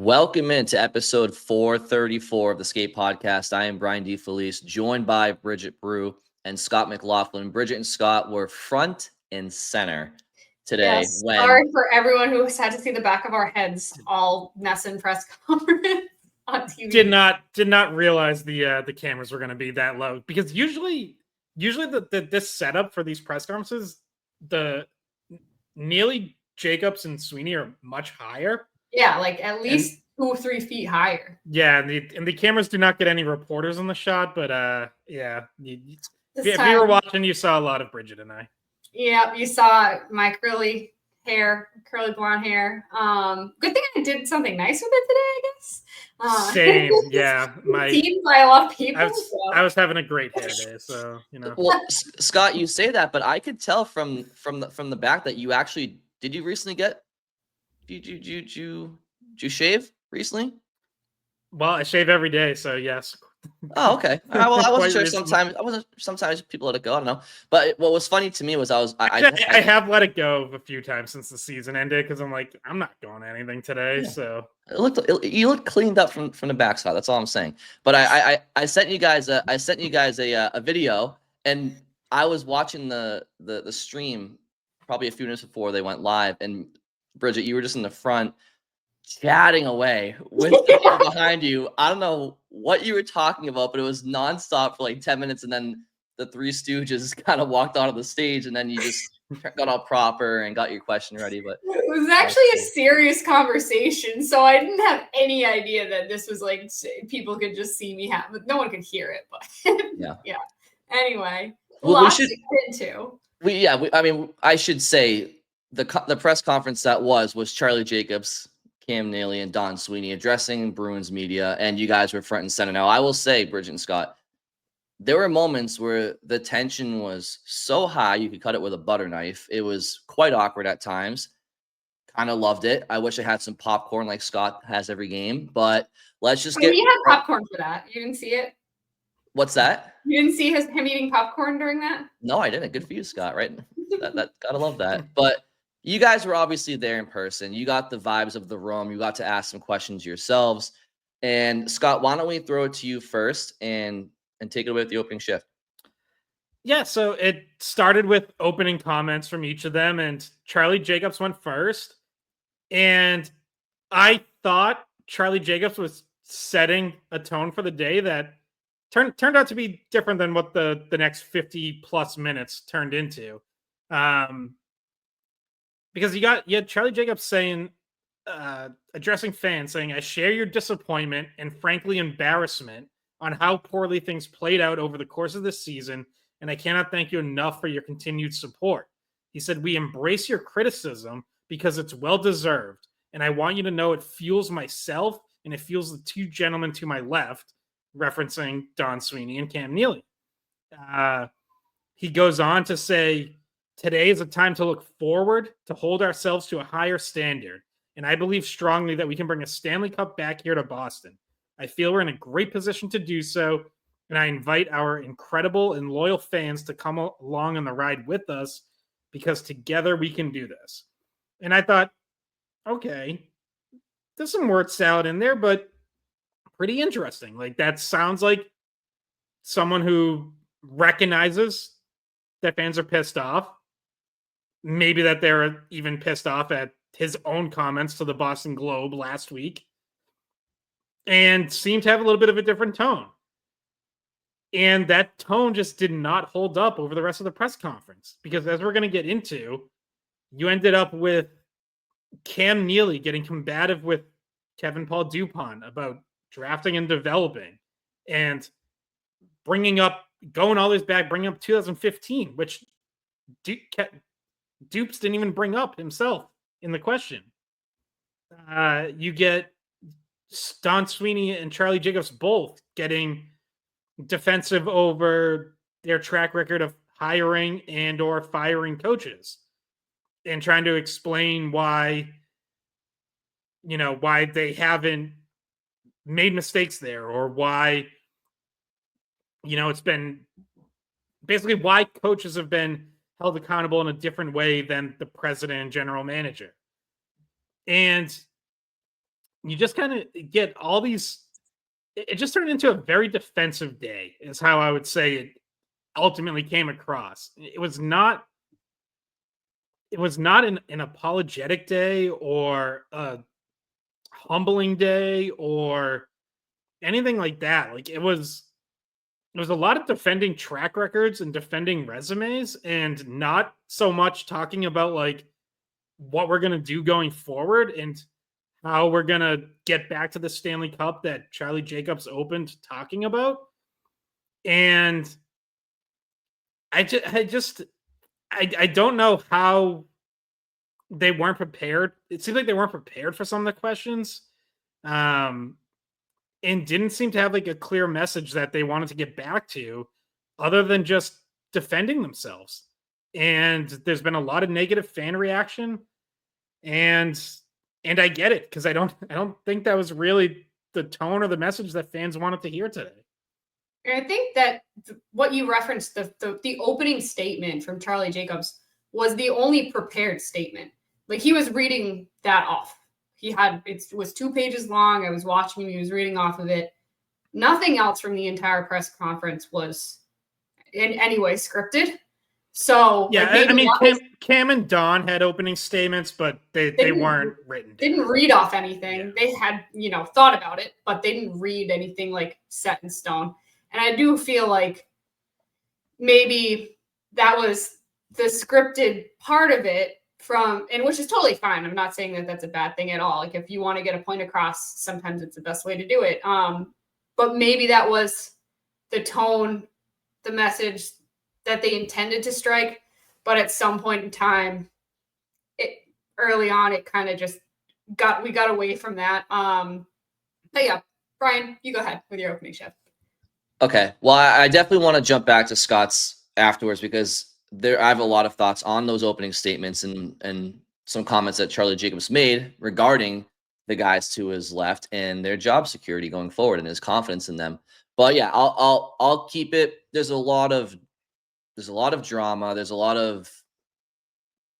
Welcome into episode 434 of the Skate Podcast. I am Brian DeFelice, joined by Bridget Brew and Scott McLaughlin. Bridget and Scott were front and center today. Yes, sorry for everyone who had to see the back of our heads all mess in press conference on TV. Did not realize the cameras were going to be that low, because usually this setup for these press conferences, the Neely, Jacobs, and Sweeney are much higher. Yeah, like at least 2 or 3 feet higher. Yeah, and the cameras do not get any reporters on the shot, but yeah. If you were watching, you saw a lot of Bridget and I. Yeah, you saw my curly blonde hair. Good thing I did something nice with it today, I guess. Same, yeah. Seen by a lot of people. I was having a great hair day, so you know. Well, Scott, you say that, but I could tell from the back that you actually did. You recently get? Did you shave recently? Well, I shave every day, so yes. Oh, okay. Well, I wasn't sure. Sometimes people let it go. I don't know. But what was funny to me was I have let it go a few times since the season ended, because I'm like, I'm not going to anything today. Yeah. So you looked cleaned up from the backside. That's all I'm saying. But I sent you guys a video, and I was watching the stream probably a few minutes before they went live, and Bridget, you were just in the front chatting away with the people behind you. I don't know what you were talking about, but it was nonstop for like 10 minutes, and then the Three Stooges kind of walked onto the stage, and then you just got all proper and got your question ready. But it was actually a serious conversation, so I didn't have any idea that this was like people could just see me but no one could hear it. But yeah. Anyway, lots to get into. I should say the press conference that was Charlie Jacobs, Cam Neely, and Don Sweeney addressing Bruins media, and you guys were front and center. Now, I will say, Bridget and Scott, there were moments where the tension was so high you could cut it with a butter knife. It was quite awkward at times. Kind of loved it. I wish I had some popcorn like Scott has every game, but let's just get. He had popcorn for that. You didn't see it? What's that? You didn't see him eating popcorn during that? No, I didn't. Good for you, Scott. Right? that gotta love that. But you guys were obviously there in person. You got the vibes of the room. You got to ask some questions yourselves. And Scott, why don't we throw it to you first and take it away with the opening shift? Yeah, so it started with opening comments from each of them, and Charlie Jacobs went first. And I thought Charlie Jacobs was setting a tone for the day that turned out to be different than what the next 50 plus minutes turned into. Because you had Charlie Jacobs saying, addressing fans, saying, "I share your disappointment and frankly embarrassment on how poorly things played out over the course of this season, and I cannot thank you enough for your continued support." He said, "We embrace your criticism because it's well-deserved, and I want you to know it fuels myself and it fuels the two gentlemen to my left," referencing Don Sweeney and Cam Neely. He goes on to say, "Today is a time to look forward, to hold ourselves to a higher standard. And I believe strongly that we can bring a Stanley Cup back here to Boston. I feel we're in a great position to do so. And I invite our incredible and loyal fans to come along on the ride with us, because together we can do this." And I thought, okay, there's some word salad in there, but pretty interesting. Like, that sounds like someone who recognizes that fans are pissed off. Maybe that they're even pissed off at his own comments to the Boston Globe last week, and seemed to have a little bit of a different tone. And that tone just did not hold up over the rest of the press conference, because as we're going to get into, you ended up with Cam Neely getting combative with Kevin Paul Dupont about drafting and developing, and going all this back, bringing up 2015, which Dupes didn't even bring up himself in the question. You get Don Sweeney and Charlie Jacobs both getting defensive over their track record of hiring and or firing coaches, and trying to explain why they haven't made mistakes there, or why it's been basically why coaches have been held accountable in a different way than the president and general manager. And you just kind of get all these. It just turned into a very defensive day, is how I would say it ultimately came across. It was not an apologetic day or a humbling day or anything like that. Like, it was a lot of defending track records and defending resumes, and not so much talking about like what we're going to do going forward and how we're going to get back to the Stanley Cup that Charlie Jacobs opened talking about. And I don't know how they weren't prepared. It seems like they weren't prepared for some of the questions. And didn't seem to have like a clear message that they wanted to get back to, other than just defending themselves. And there's been a lot of negative fan reaction, and I get it, because I don't think that was really the tone or the message that fans wanted to hear today. And I think that what you referenced, the opening statement from Charlie Jacobs, was the only prepared statement. Like, he was reading that off. It was 2 pages long. I was watching him. He was reading off of it. Nothing else from the entire press conference was in any way scripted. So yeah, like, I mean, Cam and Don had opening statements, but they weren't written down. Didn't read off anything. Yeah. They had, thought about it, but they didn't read anything like set in stone. And I do feel like maybe that was the scripted part of it, and which is totally fine. I'm not saying that that's a bad thing at all. Like, if you want to get a point across, sometimes it's the best way to do it. But maybe that was the tone, the message that they intended to strike. But at some point in time, early on, it kind of just we got away from that. But yeah, Brian, you go ahead with your opening shift. Okay. Well, I definitely want to jump back to Scott's afterwards, because I have a lot of thoughts on those opening statements and some comments that Charlie Jacobs made regarding the guys to his left and their job security going forward and his confidence in them. But yeah, I'll keep it. There's a lot of drama. There's a lot of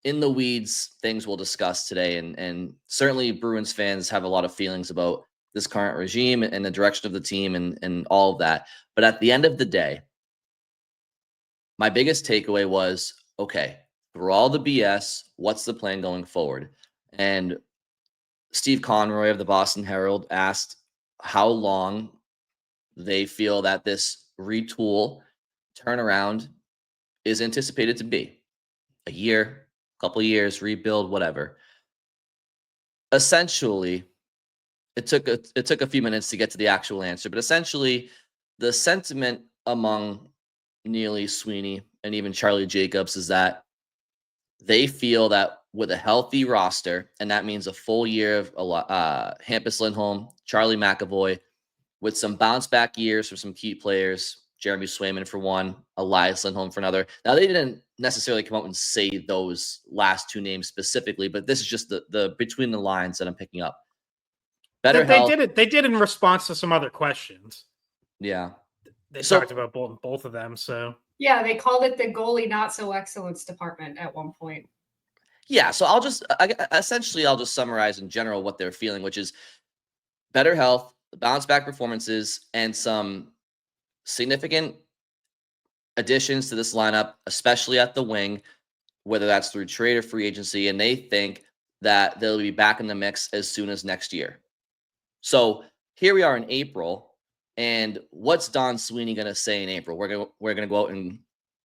in the weeds things we'll discuss today, and certainly Bruins fans have a lot of feelings about this current regime and the direction of the team and all of that. But at the end of the day, my biggest takeaway was, okay, through all the BS, what's the plan going forward? And Steve Conroy of the Boston Herald asked how long they feel that this retool turnaround is anticipated to be. A year, a couple of years, rebuild, whatever. Essentially, it took a few minutes to get to the actual answer, but essentially the sentiment among Neely Sweeney and even Charlie Jacobs is that they feel that with a healthy roster, and that means a full year of Hampus Lindholm, Charlie McAvoy, with some bounce back years for some key players, Jeremy Swayman for one, Elias Lindholm for another. Now, they didn't necessarily come out and say those last 2 names specifically, but this is just the between the lines that I'm picking up. Better health. They did in response to some other questions. Yeah. They talked about both of them. So yeah, they called it the goalie not so excellence department at one point. Yeah, so I'll just summarize in general what they're feeling, which is better health, bounce back performances, and some significant additions to this lineup, especially at the wing, whether that's through trade or free agency. And they think that they'll be back in the mix as soon as next year. So here we are in April, and what's Don Sweeney going to say in April? We're gonna go out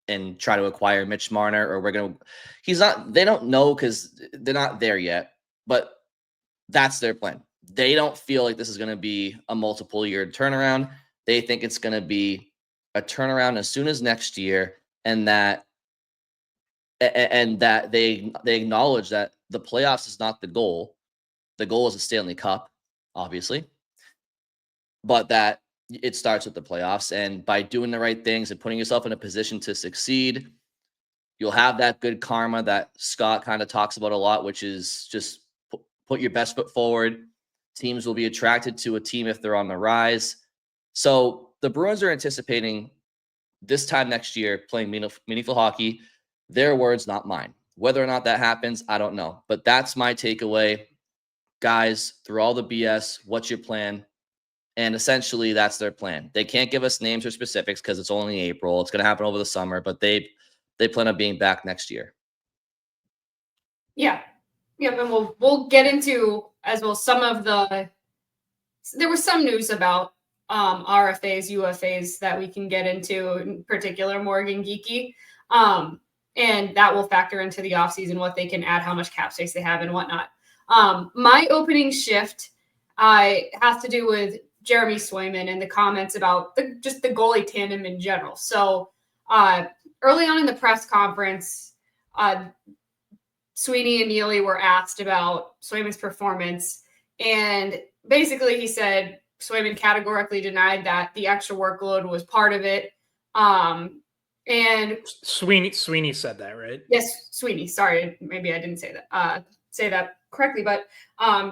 and try to acquire Mitch Marner, or they don't know because they're not there yet, but that's their plan. They don't feel like this is going to be a multiple year turnaround. They think it's going to be a turnaround as soon as next year, and that they acknowledge that the playoffs is not the goal. The goal is a Stanley Cup, obviously, but that it starts with the playoffs, and by doing the right things and putting yourself in a position to succeed, you'll have that good karma that Scott kind of talks about a lot, which is just put your best foot forward. Teams will be attracted to a team if they're on the rise. So the Bruins are anticipating this time next year playing meaningful hockey. Their words, not mine. Whether or not that happens, I don't know. But that's my takeaway. guys, through all the BS, what's your plan? And essentially, that's their plan. They can't give us names or specifics because it's only April. It's going to happen over the summer, but they plan on being back next year. Yeah. Yep. And we'll get into as well some of there was some news about RFAs, UFAs that we can get into, in particular Morgan Geekie. And that will factor into the offseason, what they can add, how much cap space they have, and whatnot. My opening shift has to do with Jeremy Swayman and the comments about just the goalie tandem in general. So early on in the press conference, Sweeney and Neely were asked about Swayman's performance. And basically he said Swayman categorically denied that the extra workload was part of it. And Sweeney said that, right? Yes, Sweeney. Sorry, maybe I didn't say that correctly, but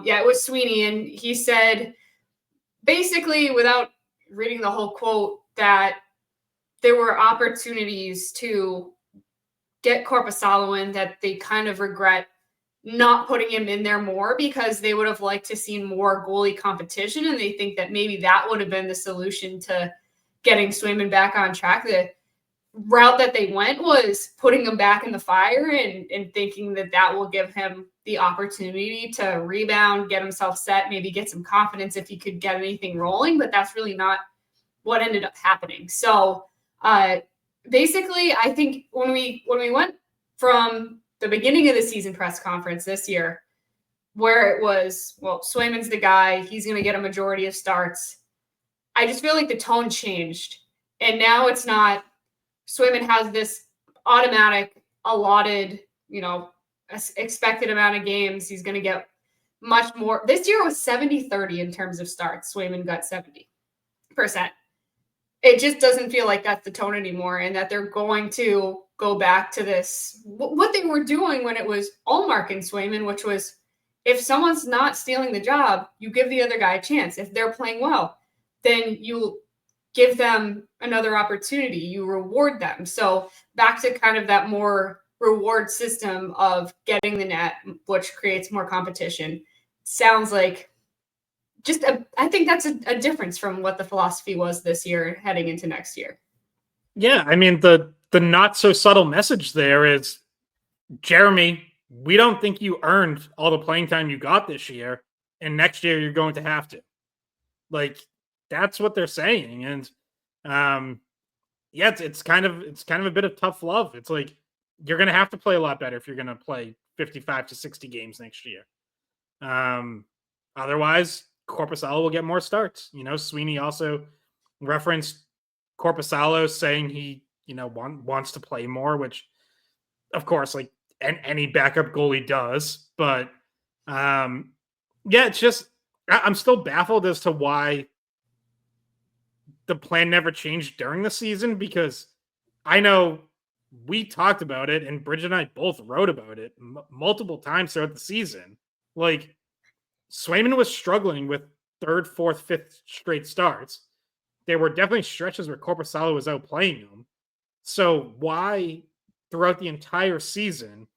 yeah, it was Sweeney, and he said basically, without reading the whole quote, that there were opportunities to get Korpisalo in that they kind of regret not putting him in there more because they would have liked to see more goalie competition, and they think that maybe that would have been the solution to getting Swayman back on track. The route that they went was putting him back in the fire and thinking that will give him the opportunity to rebound, get himself set, maybe get some confidence if he could get anything rolling, but that's really not what ended up happening. So basically, I think when we went from the beginning of the season press conference this year, where it was, well, Swayman's the guy, he's going to get a majority of starts, I just feel like the tone changed. And now it's not, Swayman has this automatic allotted, expected amount of games. He's going to get much more. This year was 70-30 in terms of starts. Swayman got 70%. It just doesn't feel like that's the tone anymore, and that they're going to go back to this, what they were doing when it was Ullmark and Swayman, which was if someone's not stealing the job, you give the other guy a chance. If they're playing well, then you give them another opportunity, you reward them. So back to kind of that more reward system of getting the net, which creates more competition. Sounds like I think that's a difference from what the philosophy was this year heading into next year. Yeah, I mean, the not so subtle message there is, Jeremy, we don't think you earned all the playing time you got this year, and next year you're going to have to. Like, that's what they're saying. And yeah, it's kind of a bit of tough love. It's like, you're going to have to play a lot better if you're going to play 55 to 60 games next year. Otherwise, Korpisalo will get more starts. Sweeney also referenced Korpisalo saying he, wants to play more, which of course, like any backup goalie does. But yeah, it's just, I'm still baffled as to why the plan never changed during the season, because I know we talked about it and Bridget and I both wrote about it multiple times throughout the season. Like, Swayman was struggling with third, fourth, fifth straight starts. There were definitely stretches where Korpisalo was outplaying him. So why, throughout the entire season,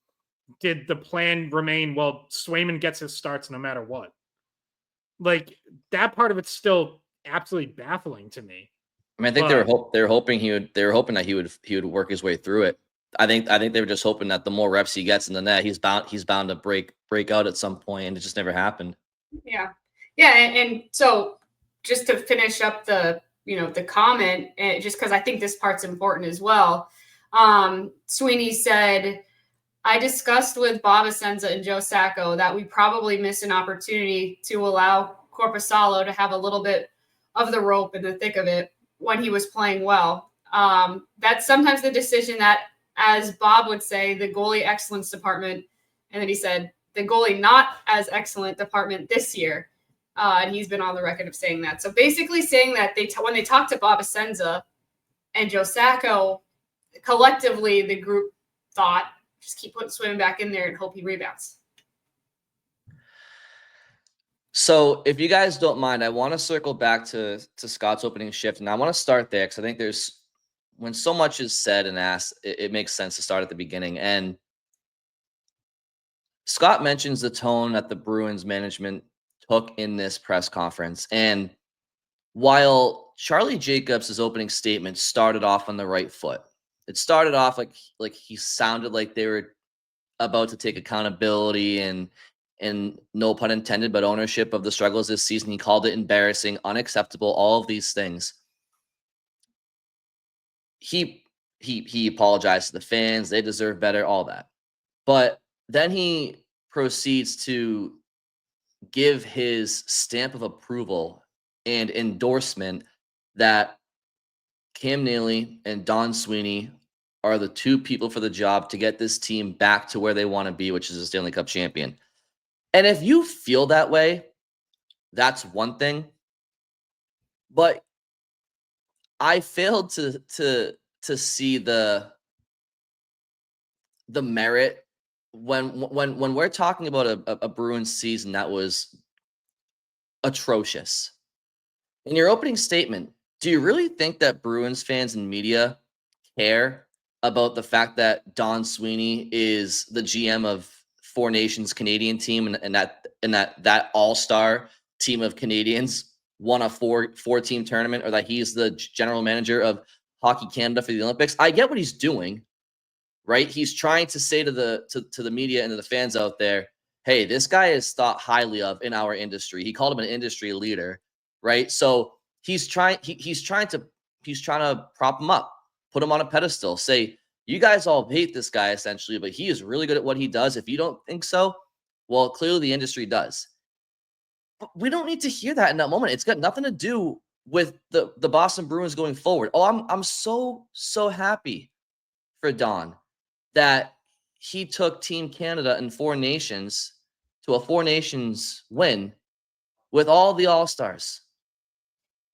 did the plan remain, well, Swayman gets his starts no matter what? Like, that part of it's still absolutely baffling to me. I mean, I think they were hoping that he would work his way through it. I think they were just hoping that the more reps he gets in the net, he's bound to break out at some point, and it just never happened. Yeah, and so just to finish up the comment, just because I think this part's important as well. Sweeney said, I discussed with Bob Asenza and Joe Sacco that we probably missed an opportunity to allow Korpisalo to have a little bit of the rope in the thick of it when he was playing well. That's sometimes the decision that, as Bob would say, the goalie excellence department, and then he said, the goalie not as excellent department this year. And he's been on the record of saying that. So basically saying that when they talked to Bob Asenza and Joe Sacco, collectively the group thought, just keep putting Swayman back in there and hope he rebounds. So if you guys don't mind, I want to circle back to Scott's opening shift, and I want to start there because I think when so much is said and asked, it makes sense to start at the beginning. And Scott mentions the tone that the Bruins management took in this press conference. And while Charlie Jacobs' opening statement started off on the right foot, it started off like he sounded like they were about to take accountability and no pun intended, but ownership of the struggles this season. He called it embarrassing, unacceptable, all of these things. He apologized to the fans. They deserve better, all that. But then he proceeds to give his stamp of approval and endorsement that Cam Neely and Don Sweeney are the two people for the job to get this team back to where they want to be, which is a Stanley Cup champion. And if you feel that way, that's one thing. But I failed to see the merit when we're talking about a Bruins season that was atrocious. In your opening statement, do you really think that Bruins fans and media care about the fact that Don Sweeney is the GM of Four Nations Canadian team and that all-star team of Canadians won a four-team tournament, or that he's the general manager of Hockey Canada for the Olympics? I get what he's doing, right? He's trying to say to the media and to the fans out there, hey, this guy is thought highly of in our industry. He called him an industry leader, right? So he's trying to prop him up, put him on a pedestal, say, you guys all hate this guy essentially, but he is really good at what he does. If you don't think so, well, clearly the industry does. But we don't need to hear that in that moment. It's got nothing to do with the Boston Bruins going forward. Oh, I'm so happy for Don that he took Team Canada and Four Nations to a Four Nations win with all the All-Stars.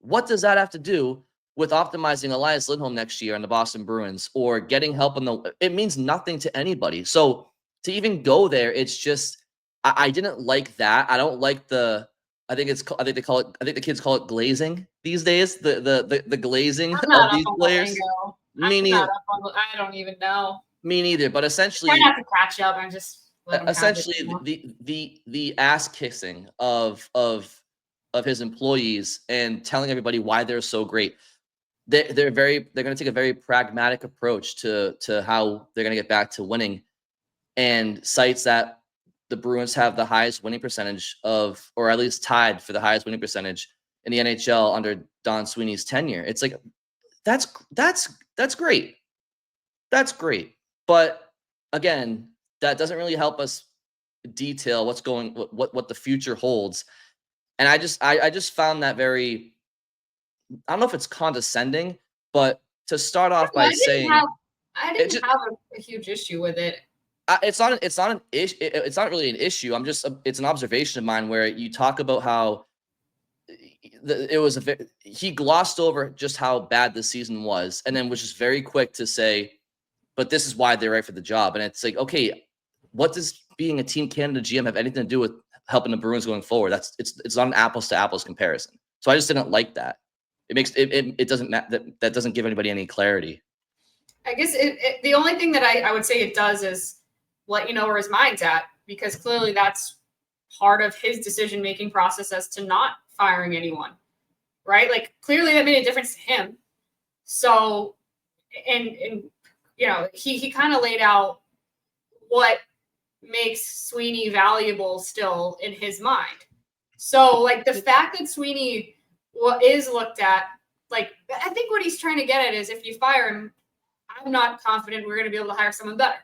What does that have to do with optimizing Elias Lindholm next year on the Boston Bruins or getting help it means nothing to anybody. So to even go there, it's just, I didn't like that. I don't like I think the kids call it glazing these days. The glazing of these players. Me neither. I don't even know. Me neither. But essentially, try not to catch up and just essentially the ass kissing of his employees and telling everybody why they're so great. They're going to take a very pragmatic approach to how they're going to get back to winning, and cites that the Bruins have the highest winning percentage or at least tied for the highest winning percentage in the NHL under Don Sweeney's tenure. It's like, that's great. That's great. But again, that doesn't really help us detail what the future holds. And I just found that very, I don't know if it's condescending, but to start off by saying, I didn't have a huge issue with it. It's not an issue. It's not really an issue. It's an observation of mine where you talk about how he glossed over just how bad the season was, and then was just very quick to say, but this is why they're right for the job. And it's like, okay, what does being a Team Canada GM have anything to do with helping the Bruins going forward? It's not an apples to apples comparison. So I just didn't like that. It doesn't that doesn't give anybody any clarity. I guess the only thing that I would say it does is let you know where his mind's at, because clearly that's part of his decision-making process as to not firing anyone, right? Like, clearly that made a difference to him. So, and you know, he kind of laid out what makes Sweeney valuable still in his mind. So, like, the fact that Sweeney is looked at, like, I think what he's trying to get at is, if you fire him, I'm not confident we're going to be able to hire someone better.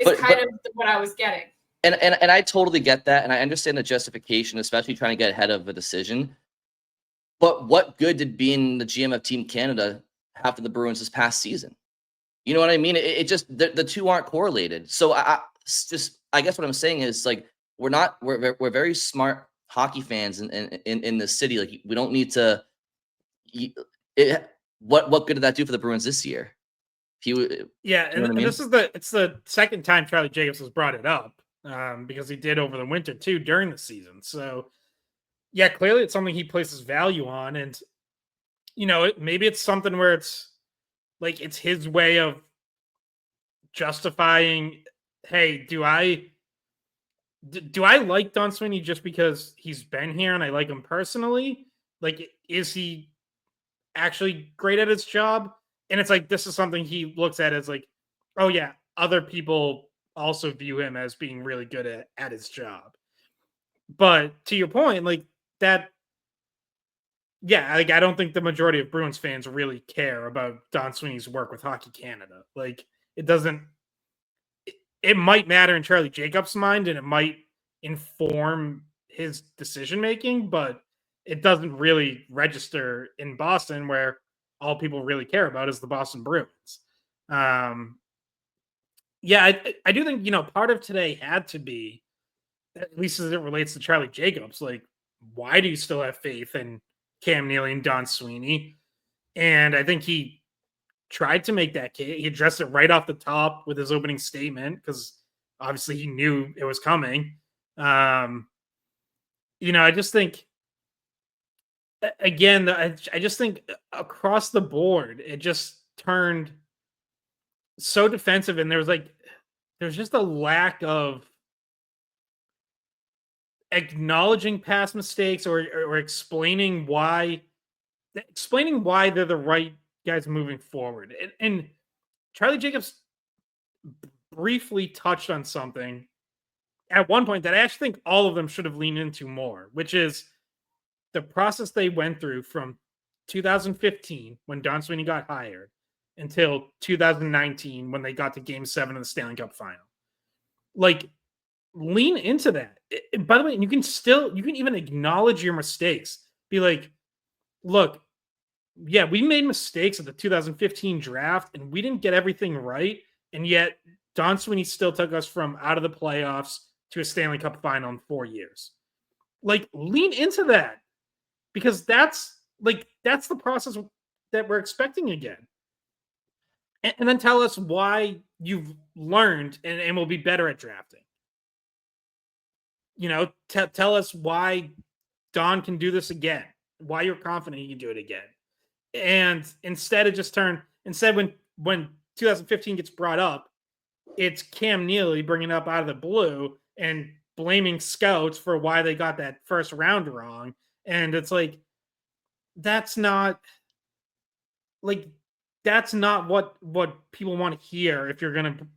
It's kind of what I was getting. And I totally get that. And I understand the justification, especially trying to get ahead of a decision. But what good did being the GM of Team Canada have for the Bruins this past season? You know what I mean? It just, the two aren't correlated. So I guess what I'm saying is, like, we're very smart hockey fans in the city. Like, we don't need to, what good did that do for the Bruins this year? This is the second time Charlie Jacobs has brought it up, because he did over the winter too during the season. So yeah, clearly it's something he places value on, and you know, maybe it's something where it's like it's his way of justifying, hey, do I do I like Don Sweeney just because he's been here and I like him personally? Like, is he actually great at his job? And it's like, this is something he looks at as like, oh yeah, other people also view him as being really good at his job. But to your point, like that, yeah, like I don't think the majority of Bruins fans really care about Don Sweeney's work with Hockey Canada. Like it doesn't, it might matter in Charlie Jacobs' mind and it might inform his decision making, but it doesn't really register in Boston where all people really care about is the Boston Bruins. Yeah, I do think, part of today had to be, at least as it relates to Charlie Jacobs, like, why do you still have faith in Cam Neely and Don Sweeney? And I think he tried to make that case. He addressed it right off the top with his opening statement because obviously he knew it was coming. I just think, again, I just think across the board, it just turned so defensive, and there's just a lack of acknowledging past mistakes or explaining why they're the right guys moving forward. And Charlie Jacobs briefly touched on something at one point that I actually think all of them should have leaned into more, which is the process they went through from 2015 when Don Sweeney got hired until 2019 when they got to Game 7 of the Stanley Cup Final. Like, lean into that. By the way, you can even acknowledge your mistakes. Be like, look, yeah, we made mistakes at the 2015 draft and we didn't get everything right. And yet Don Sweeney still took us from out of the playoffs to a Stanley Cup final in 4 years. Like, lean into that because that's the process that we're expecting again. And then tell us why you've learned and will be better at drafting. Tell us why Don can do this again, why you're confident he can do it again. And instead when 2015 gets brought up, it's Cam Neely bringing up out of the blue and blaming scouts for why they got that first round wrong. And it's like, that's not what people want to hear if you're going to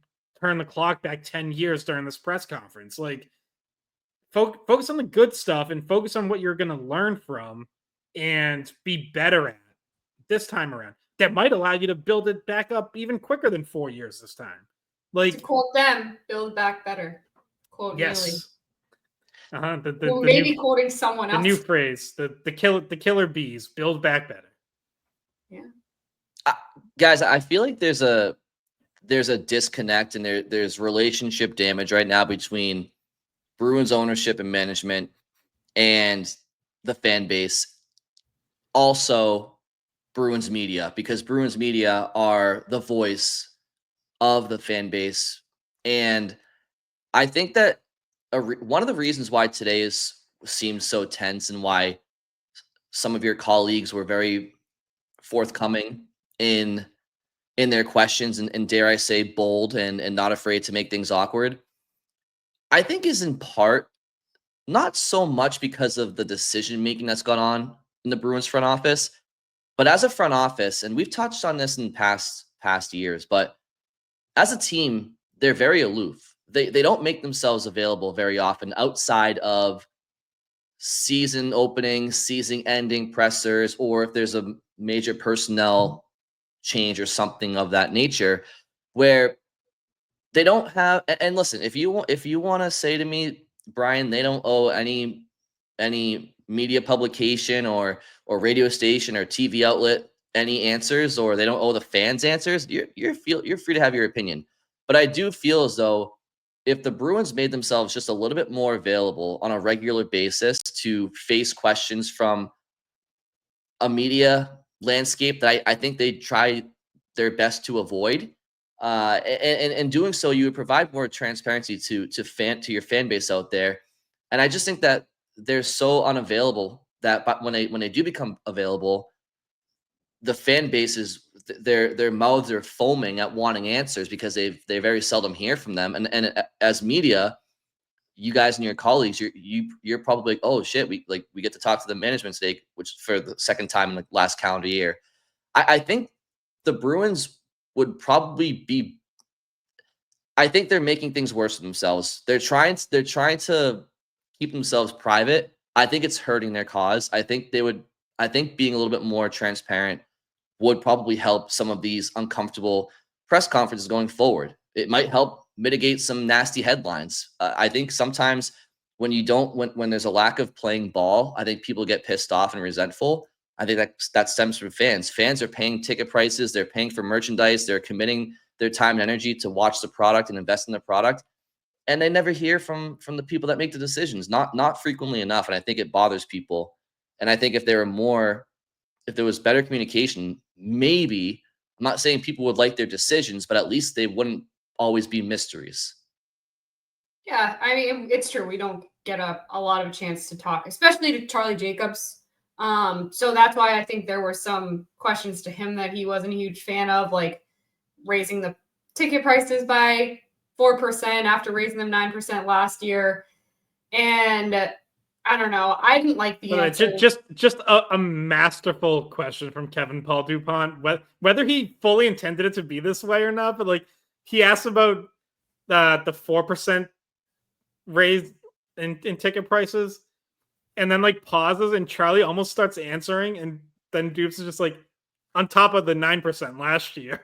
turn the clock back 10 years during this press conference. Like, focus on the good stuff and focus on what you're going to learn from and be better at this time around. That might allow you to build it back up even quicker than 4 years this time. Like, to quote them, build back better. Quote yes. Neely. Maybe quoting someone else. The new phrase, the killer bees, build back better. Yeah. Guys, I feel like there's a disconnect and there's relationship damage right now between Bruins ownership and management and the fan base. Also, Bruins media, because Bruins media are the voice of the fan base. And I think that one of the reasons why today seems so tense and why some of your colleagues were very forthcoming in their questions and dare I say bold and not afraid to make things awkward, I think is in part not so much because of the decision making that's gone on in the Bruins front office, but as a front office, and we've touched on this in past years, but as a team, they're very aloof. They don't make themselves available very often outside of season opening, season ending pressers, or if there's a major personnel change or something of that nature, where they don't have. And listen, if you want to say to me, Brian, they don't owe any media publication or radio station or TV outlet any answers, or they don't owe the fans answers, you're free to have your opinion. But I do feel as though if the Bruins made themselves just a little bit more available on a regular basis to face questions from a media landscape that I think they try their best to avoid, and doing so, you would provide more transparency to your fan base out there. And I just think that they're so unavailable that when they do become available, the fan bases, their mouths are foaming at wanting answers because they very seldom hear from them. And as media, you guys and your colleagues, you're probably like, oh shit, we get to talk to the management stake, which for the second time in the last calendar year. I think the Bruins would probably be. I think they're making things worse for themselves. They're trying to keep themselves private. I think it's hurting their cause. I think being a little bit more transparent would probably help some of these uncomfortable press conferences going forward. It might help mitigate some nasty headlines. I think sometimes when there's a lack of playing ball, I think people get pissed off and resentful. I think that stems from fans. Fans are paying ticket prices. They're paying for merchandise. They're committing their time and energy to watch the product and invest in the product. And they never hear from the people that make the decisions, not frequently enough. And I think it bothers people. And I think if there was better communication, maybe, I'm not saying people would like their decisions, but at least they wouldn't always be mysteries. Yeah, I mean, it's true. We don't get a lot of a chance to talk, especially to Charlie Jacobs. So that's why I think there were some questions to him that he wasn't a huge fan of, like raising the ticket prices by 4% after raising them 9% last year. And I don't know. I didn't like the answer. Just a masterful question from Kevin Paul Dupont. Whether he fully intended it to be this way or not, but like he asked about the 4% raise in ticket prices, and then like pauses, and Charlie almost starts answering, and then Dupes is just like, on top of the 9% last year.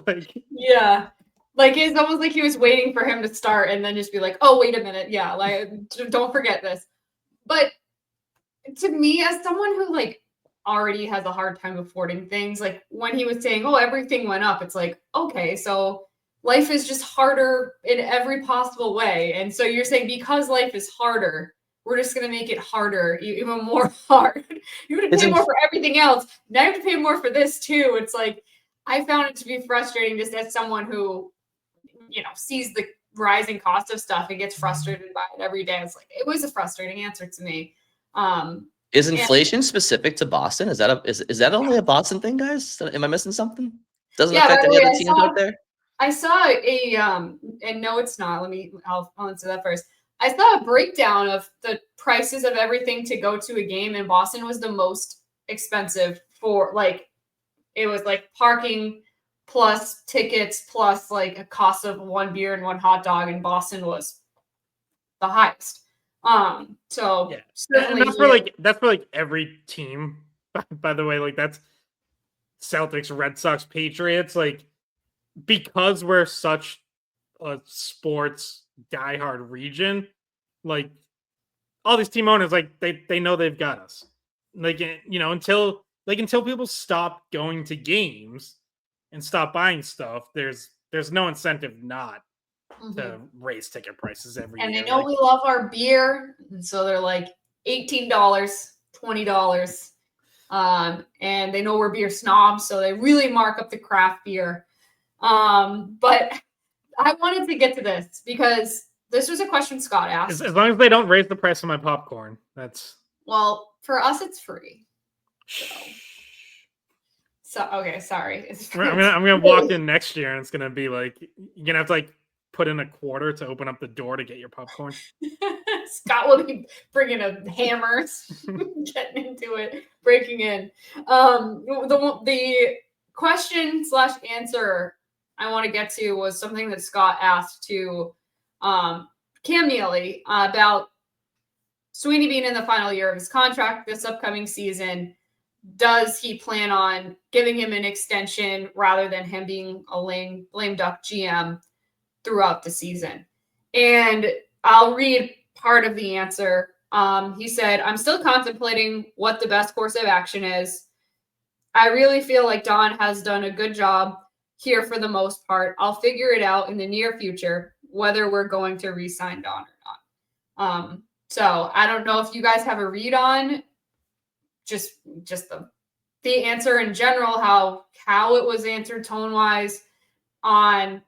Like, yeah. Like it's almost like he was waiting for him to start and then just be like, oh, wait a minute. Yeah, like don't forget this. But to me, as someone who like already has a hard time affording things, like when he was saying, oh, everything went up, it's like, okay, so life is just harder in every possible way. And so you're saying because life is harder, we're just going to make it harder, even more hard. You would pay more for everything else. Now you have to pay more for this too. It's like, I found it to be frustrating just as someone who, sees the rising cost of stuff and gets frustrated by it every day. It's like, it was a frustrating answer to me. Is inflation specific to Boston? Is that only a Boston thing, guys? Am I missing something? Doesn't affect any other teams out there? I saw and no, it's not. I'll answer that first. I saw a breakdown of the prices of everything to go to a game, and Boston was the most expensive for it was like parking plus tickets plus like a cost of one beer and one hot dog, and Boston was the highest. So yeah. And that's for every team, by the way. Like that's Celtics, Red Sox, Patriots, like because we're such a sports diehard region, like all these team owners, like they know they've got us. Like, until people stop going to games and stop buying stuff, there's no incentive not to raise ticket prices every year. And they know we love our beer, and so they're like $18, $20. And they know we're beer snobs, so they really mark up the craft beer. But I wanted to get to this because this was a question Scott asked. As long as they don't raise the price of my popcorn, that's... Well, for us, it's free. So okay, sorry. I'm gonna walk in next year, and it's gonna be like you're gonna have to like put in a quarter to open up the door to get your popcorn. Scott will be bringing a hammer, getting into it, breaking in. The question/answer I want to get to was something that Scott asked to Cam Neely about Sweeney being in the final year of his contract this upcoming season. Does he plan on giving him an extension rather than him being a lame duck GM throughout the season? And I'll read part of the answer. He said, I'm still contemplating what the best course of action is. I really feel like Don has done a good job here for the most part. I'll figure it out in the near future, whether we're going to re-sign Don or not. So I don't know if you guys have a read on just the answer in general, how it was answered tone-wise on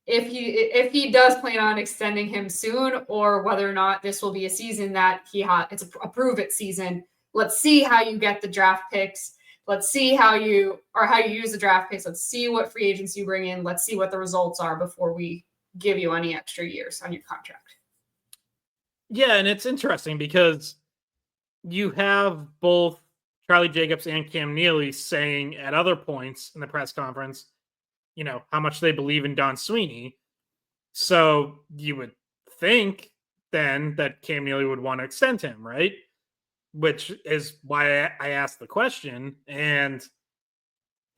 if he does plan on extending him soon, or whether or not this will be a season that it's a prove-it season. Let's see how you get the draft picks. Let's see how you use the draft picks. Let's see what free agents you bring in. Let's see what the results are before we give you any extra years on your contract. Yeah, and it's interesting because you have both Charlie Jacobs and Cam Neely saying at other points in the press conference, how much they believe in Don Sweeney. So you would think then that Cam Neely would want to extend him, right? Which is why I asked the question, and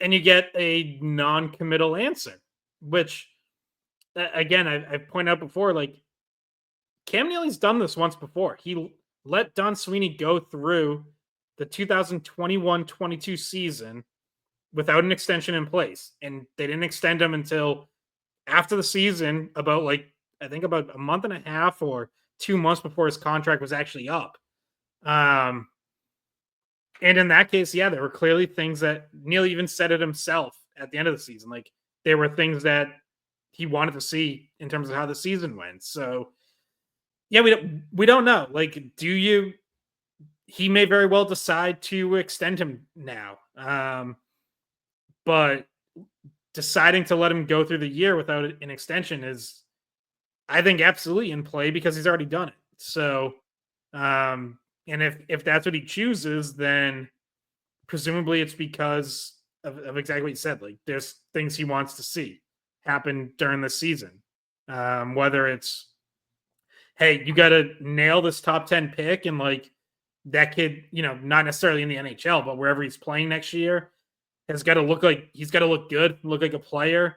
you get a non-committal answer, which again I've pointed out before, like Cam Neely's done this once before. He let Don Sweeney go through the 2021-22 season without an extension in place, and they didn't extend him until after the season, about I think about a month and a half or 2 months before his contract was actually up. And in that case, yeah, there were clearly things that Neil even said it himself at the end of the season. Like there were things that he wanted to see in terms of how the season went. So yeah, we don't know. Like, he may very well decide to extend him now. But deciding to let him go through the year without an extension is, I think, absolutely in play because he's already done it. So, and if that's what he chooses, then presumably it's because of exactly what you said. Like, there's things he wants to see happen during the season. Whether it's, hey, you got to nail this top 10 pick, and like that kid, not necessarily in the NHL, but wherever he's playing next year, has got to look like he's got to look good, look like a player.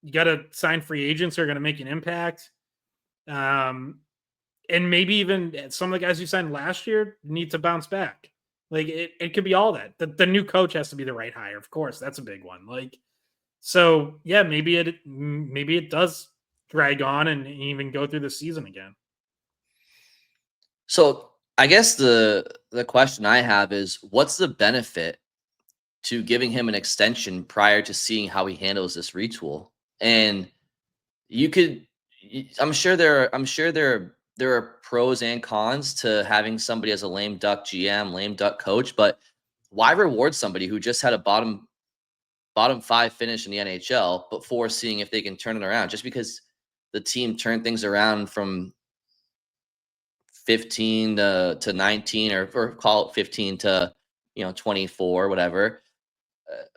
You got to sign free agents who are going to make an impact. And maybe even some of the guys you signed last year need to bounce back. Like it could be all that. The new coach has to be the right hire, of course. That's a big one. Like, so yeah, maybe it does drag on and even go through the season again. So I guess the question I have is, what's the benefit to giving him an extension prior to seeing how he handles this retool? And I'm sure there are pros and cons to having somebody as a lame duck GM, lame duck coach, but why reward somebody who just had a bottom 5 finish in the NHL before seeing if they can turn it around? Just because the team turned things around from 15 to 19, or call it 15 to 24, whatever.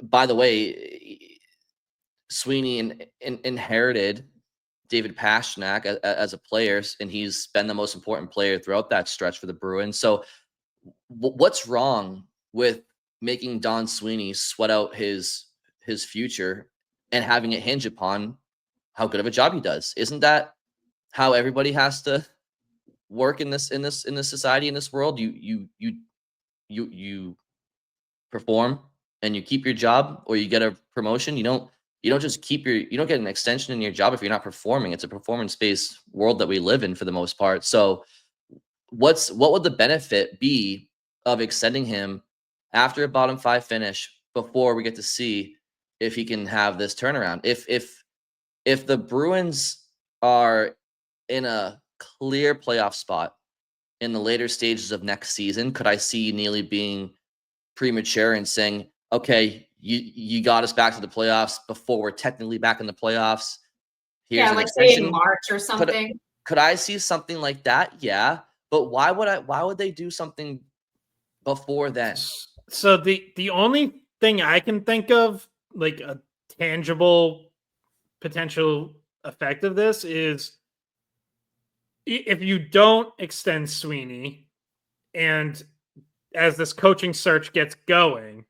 By the way, Sweeney inherited David Pastrnak as a player, and he's been the most important player throughout that stretch for the Bruins. So what's wrong with making Don Sweeney sweat out his future and having it hinge upon how good of a job he does? Isn't that how everybody has to work in this society, in this world? You perform and you keep your job, or you get a promotion. You don't just you don't get an extension in your job if you're not performing. It's a performance-based world that we live in for the most part. So what would the benefit be of extending him after a bottom 5 finish before we get to see if he can have this turnaround? If the Bruins are in a clear playoff spot in the later stages of next season, could I see Neely being premature and saying, okay, you got us back to the playoffs before we're technically back in the playoffs? Here's like say in March or something. Could I see something like that? Yeah. But why would they do something before then? So the only thing I can think of, like a tangible potential effect of this, is if you don't extend Sweeney, and as this coaching search gets going,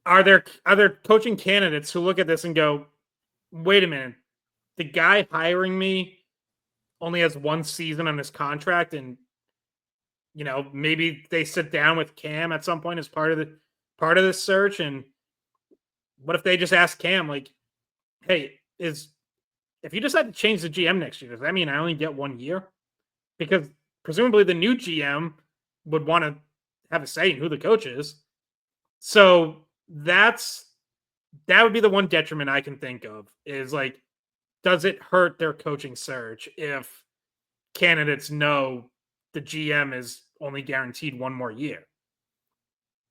are there coaching candidates who look at this and go, wait a minute, the guy hiring me only has 1 season on his contract, and maybe they sit down with Cam at some point as part of this search, and what if they just ask Cam, like, hey, if you decide to change the GM next year, does that mean I only get 1 year? Because presumably the new GM would want to have a say in who the coach is. So that would be the one detriment I can think of, is like, does it hurt their coaching search if candidates know the GM is only guaranteed 1 more year?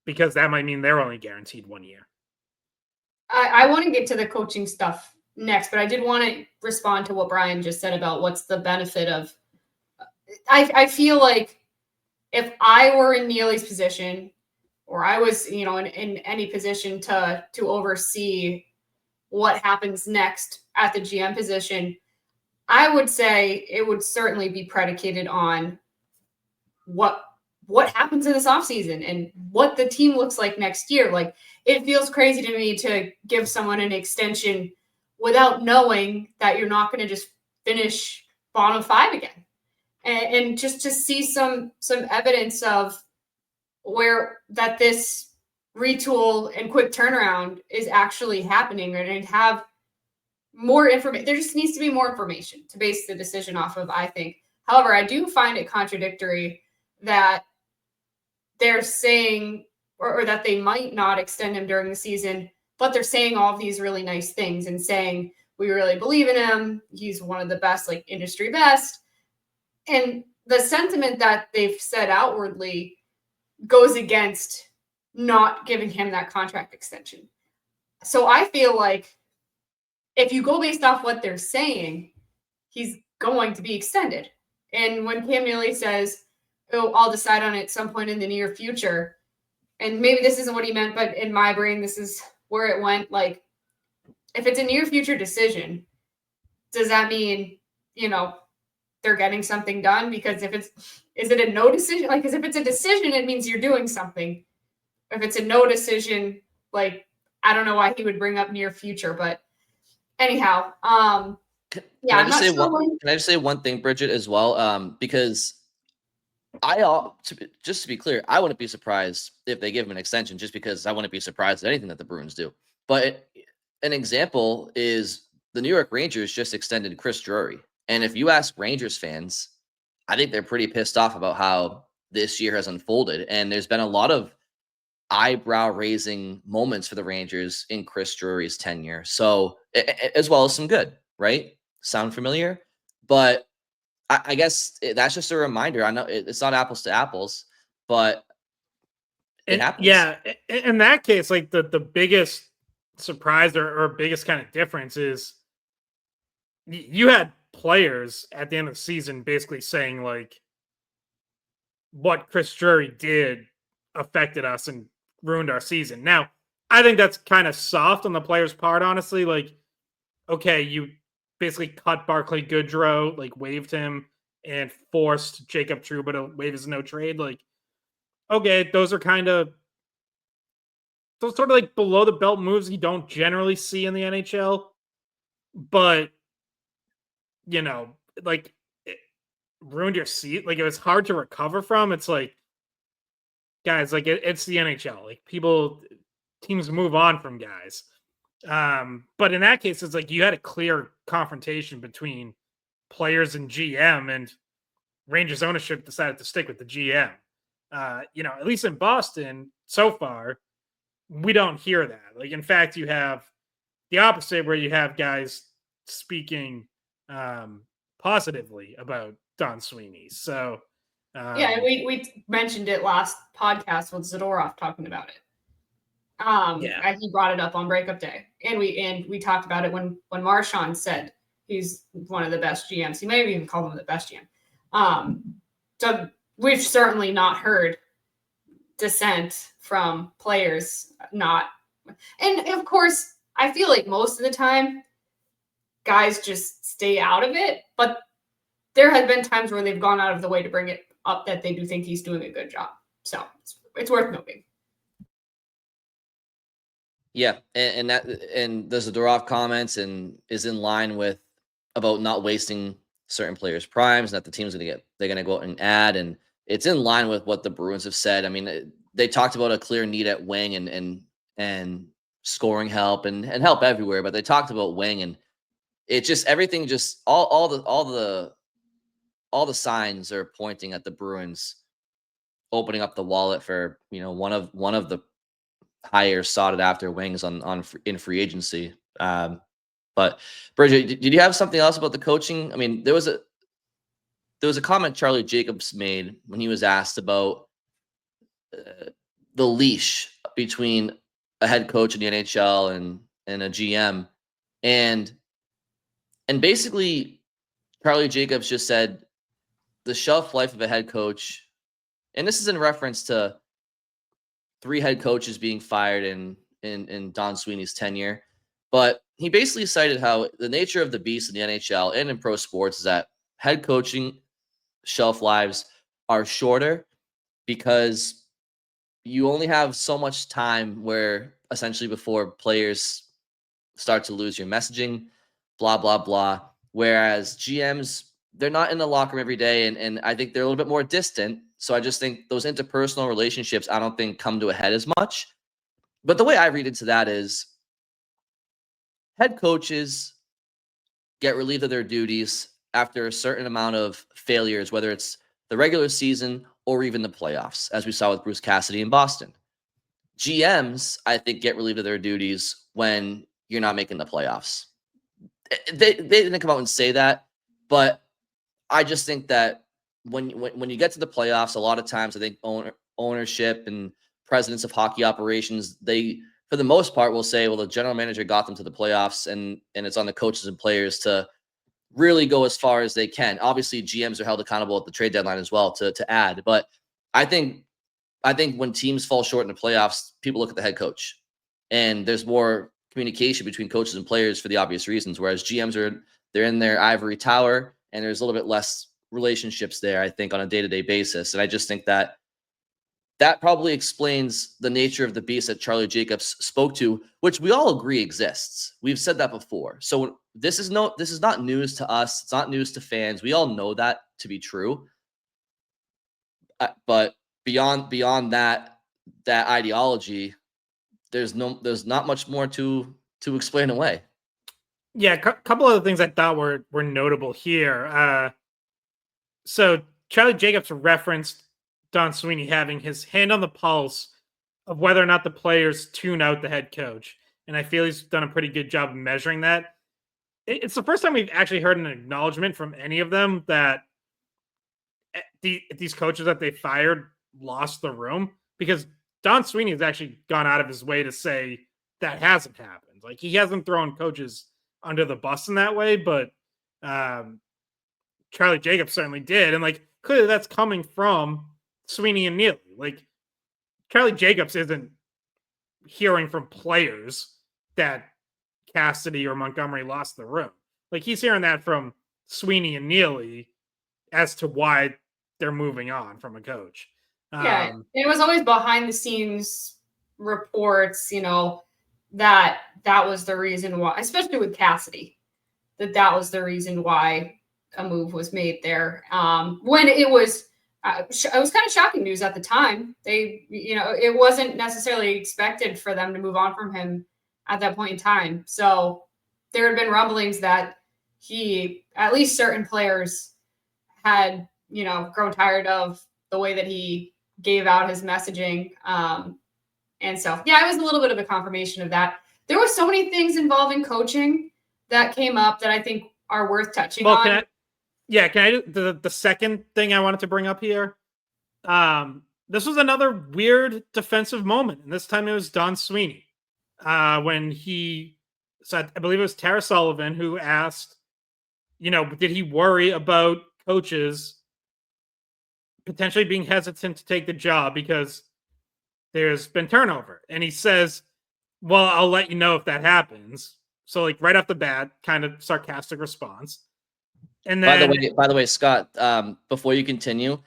Because that might mean they're only guaranteed 1 year. I want to get to the coaching stuff next, but I did want to respond to what Brian just said about what's the benefit of. I feel like if I were in Neely's position, or I was, in any position to oversee what happens next at the GM position, I would say it would certainly be predicated on what happens in this offseason and what the team looks like next year. Like, it feels crazy to me to give someone an extension without knowing that you're not going to just finish bottom 5 again. And just to see some evidence of where that this retool and quick turnaround is actually happening, and have more information. There just needs to be more information to base the decision off of, I think. However, I do find it contradictory that they're saying, or that they might not extend him during the season, but they're saying all of these really nice things and saying, we really believe in him. He's one of the best, like industry best. And the sentiment that they've said outwardly goes against not giving him that contract extension. So I feel like if you go based off what they're saying, he's going to be extended. And when Cam Neely says, oh, I'll decide on it at some point in the near future, and maybe this isn't what he meant, but in my brain, this is where it went. Like, if it's a near future decision, does that mean, they're getting something done? Because is it a no decision? Like, because if it's a decision, it means you're doing something. If it's a no decision, like, I don't know why he would bring up near future, but anyhow, Can I just say one thing, Bridget, as well? Because just to be clear, I wouldn't be surprised if they give him an extension, just because I wouldn't be surprised at anything that the Bruins do. But an example is the New York Rangers just extended Chris Drury. And if you ask Rangers fans, I think they're pretty pissed off about how this year has unfolded. And there's been a lot of eyebrow-raising moments for the Rangers in Chris Drury's tenure. So, as well as some good, right? Sound familiar? But I guess that's just a reminder. I know it's not apples to apples, but it happens. Yeah, in that case, like the biggest surprise or biggest kind of difference is you had players at the end of the season basically saying, like, what Chris Drury did affected us and ruined our season. Now, I think that's kind of soft on the players' part, honestly. Like, okay, you basically cut Barclay Goodrow, like waived him, and forced Jacob Trouba to waive his no trade. Like, okay, those are sort of like below the belt moves you don't generally see in the NHL. But, like, it ruined your seat. Like, it was hard to recover from. It's like, guys, like, it's the NHL. Like, teams move on from guys. But in that case, it's like you had a clear confrontation between players and GM, and Rangers ownership decided to stick with the GM. At least in Boston so far, we don't hear that. Like, in fact, you have the opposite, where you have guys speaking positively about Don Sweeney. So yeah, we mentioned it last podcast with Zadorov talking about it. And he brought it up on breakup day, and we talked about it when Marchand said he's one of the best GMs. He may have even called him the best GM. So we've certainly not heard dissent from players. And of course, I feel like most of the time, guys just stay out of it. But there have been times where they've gone out of the way to bring it up that they do think he's doing a good job. So it's worth noting. Yeah, and the Zadorov comments and is in line with about not wasting certain players' primes, and that the team's they're gonna go out and add, and it's in line with what the Bruins have said. I mean, they talked about a clear need at wing and scoring help and help everywhere, but they talked about wing, and it just everything just all the signs are pointing at the Bruins opening up the wallet for one of the higher sought after wings in free agency. But Bridget, did you have something else about the coaching? I mean, there was a comment Charlie Jacobs made when he was asked about the leash between a head coach in the NHL and a GM, and And basically, Charlie Jacobs just said the shelf life of a head coach, and this is in reference to 3 head coaches being fired in Don Sweeney's tenure. But he basically cited how the nature of the beast in the NHL and in pro sports is that head coaching shelf lives are shorter because you only have so much time where essentially before players start to lose your messaging, blah, blah, blah. Whereas GMs, they're not in the locker room every day. And I think they're a little bit more distant. So I just think those interpersonal relationships, I don't think come to a head as much. But the way I read into that is head coaches get relieved of their duties after a certain amount of failures, whether it's the regular season or even the playoffs, as we saw with Bruce Cassidy in Boston. GMs, I think, get relieved of their duties when you're not making the playoffs. They didn't come out and say that, but I just think that when you get to the playoffs, a lot of times I think ownership and presidents of hockey operations, they, for the most part, will say, well, the general manager got them to the playoffs, and it's on the coaches and players to really go as far as they can. Obviously, GMs are held accountable at the trade deadline as well to add, but I think when teams fall short in the playoffs, people look at the head coach, and there's more communication between coaches and players for the obvious reasons. Whereas GMs they're in their ivory tower, and there's a little bit less relationships there, I think, on a day-to-day basis. And I just think that probably explains the nature of the beast that Charlie Jacobs spoke to, which we all agree exists. We've said that before. So this is not news to us. It's not news to fans. We all know that to be true. But beyond that ideology, there's not much more to explain away. Yeah, a couple of things I thought were notable here. So Charlie Jacobs referenced Don Sweeney having his hand on the pulse of whether or not the players tune out the head coach. And I feel he's done a pretty good job of measuring that. It's the first time we've actually heard an acknowledgement from any of them that these coaches that they fired lost the room, because Don Sweeney has actually gone out of his way to say that hasn't happened. Like, he hasn't thrown coaches under the bus in that way, but Charlie Jacobs certainly did. And like, clearly that's coming from Sweeney and Neely. Like, Charlie Jacobs isn't hearing from players that Cassidy or Montgomery lost the room. Like, he's hearing that from Sweeney and Neely as to why they're moving on from a coach. Yeah, it was always behind the scenes reports, that was the reason why, especially with Cassidy, that was the reason why a move was made there. When it was kind of shocking news at the time. It wasn't necessarily expected for them to move on from him at that point in time. So there had been rumblings that at least certain players had, grown tired of the way that he gave out his messaging. And so, yeah, it was a little bit of a confirmation of that. There were so many things involving coaching that came up that I think are worth touching on. Can I do the second thing I wanted to bring up here? This was another weird defensive moment, and this time it was Don Sweeney. When he said, I believe it was Tara Sullivan who asked, did he worry about coaches potentially being hesitant to take the job because there's been turnover? And he says, well, I'll let you know if that happens. So, like, right off the bat, kind of sarcastic response. And then, by the way, Scott, before you continue,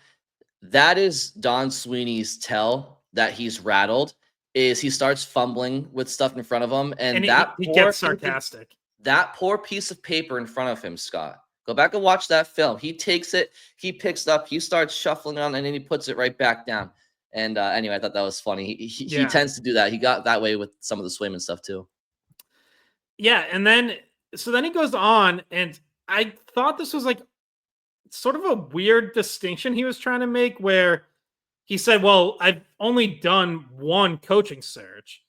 that is Don Sweeney's tell that he's rattled. Is he starts fumbling with stuff in front of him, and he gets sarcastic. That poor piece of paper in front of him, Scott. Go back and watch that film. He takes it, he picks it up, he starts shuffling on, and then he puts it right back down. And anyway, I thought that was funny. He tends to do that. He got that way with some of the Swayman stuff too. Yeah, and then he goes on, and I thought this was like sort of a weird distinction he was trying to make, where he said, well, I've only done one coaching search.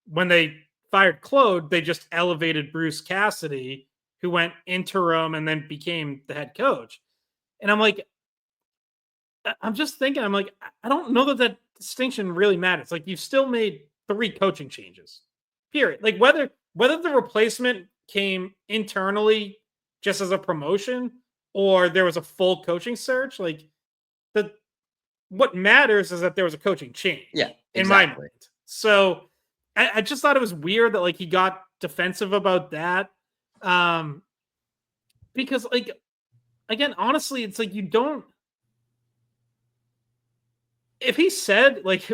When they fired Claude, they just elevated Bruce Cassidy, who went interim and then became the head coach. And I'm like, I don't know that distinction really matters. Like, you've still made 3 coaching changes, period. Like, whether the replacement came internally just as a promotion, or there was a full coaching search. Like, what matters is that there was a coaching change. Yeah, exactly. In my mind. So I just thought it was weird that like he got defensive about that. Because like, again, honestly, it's like if he said like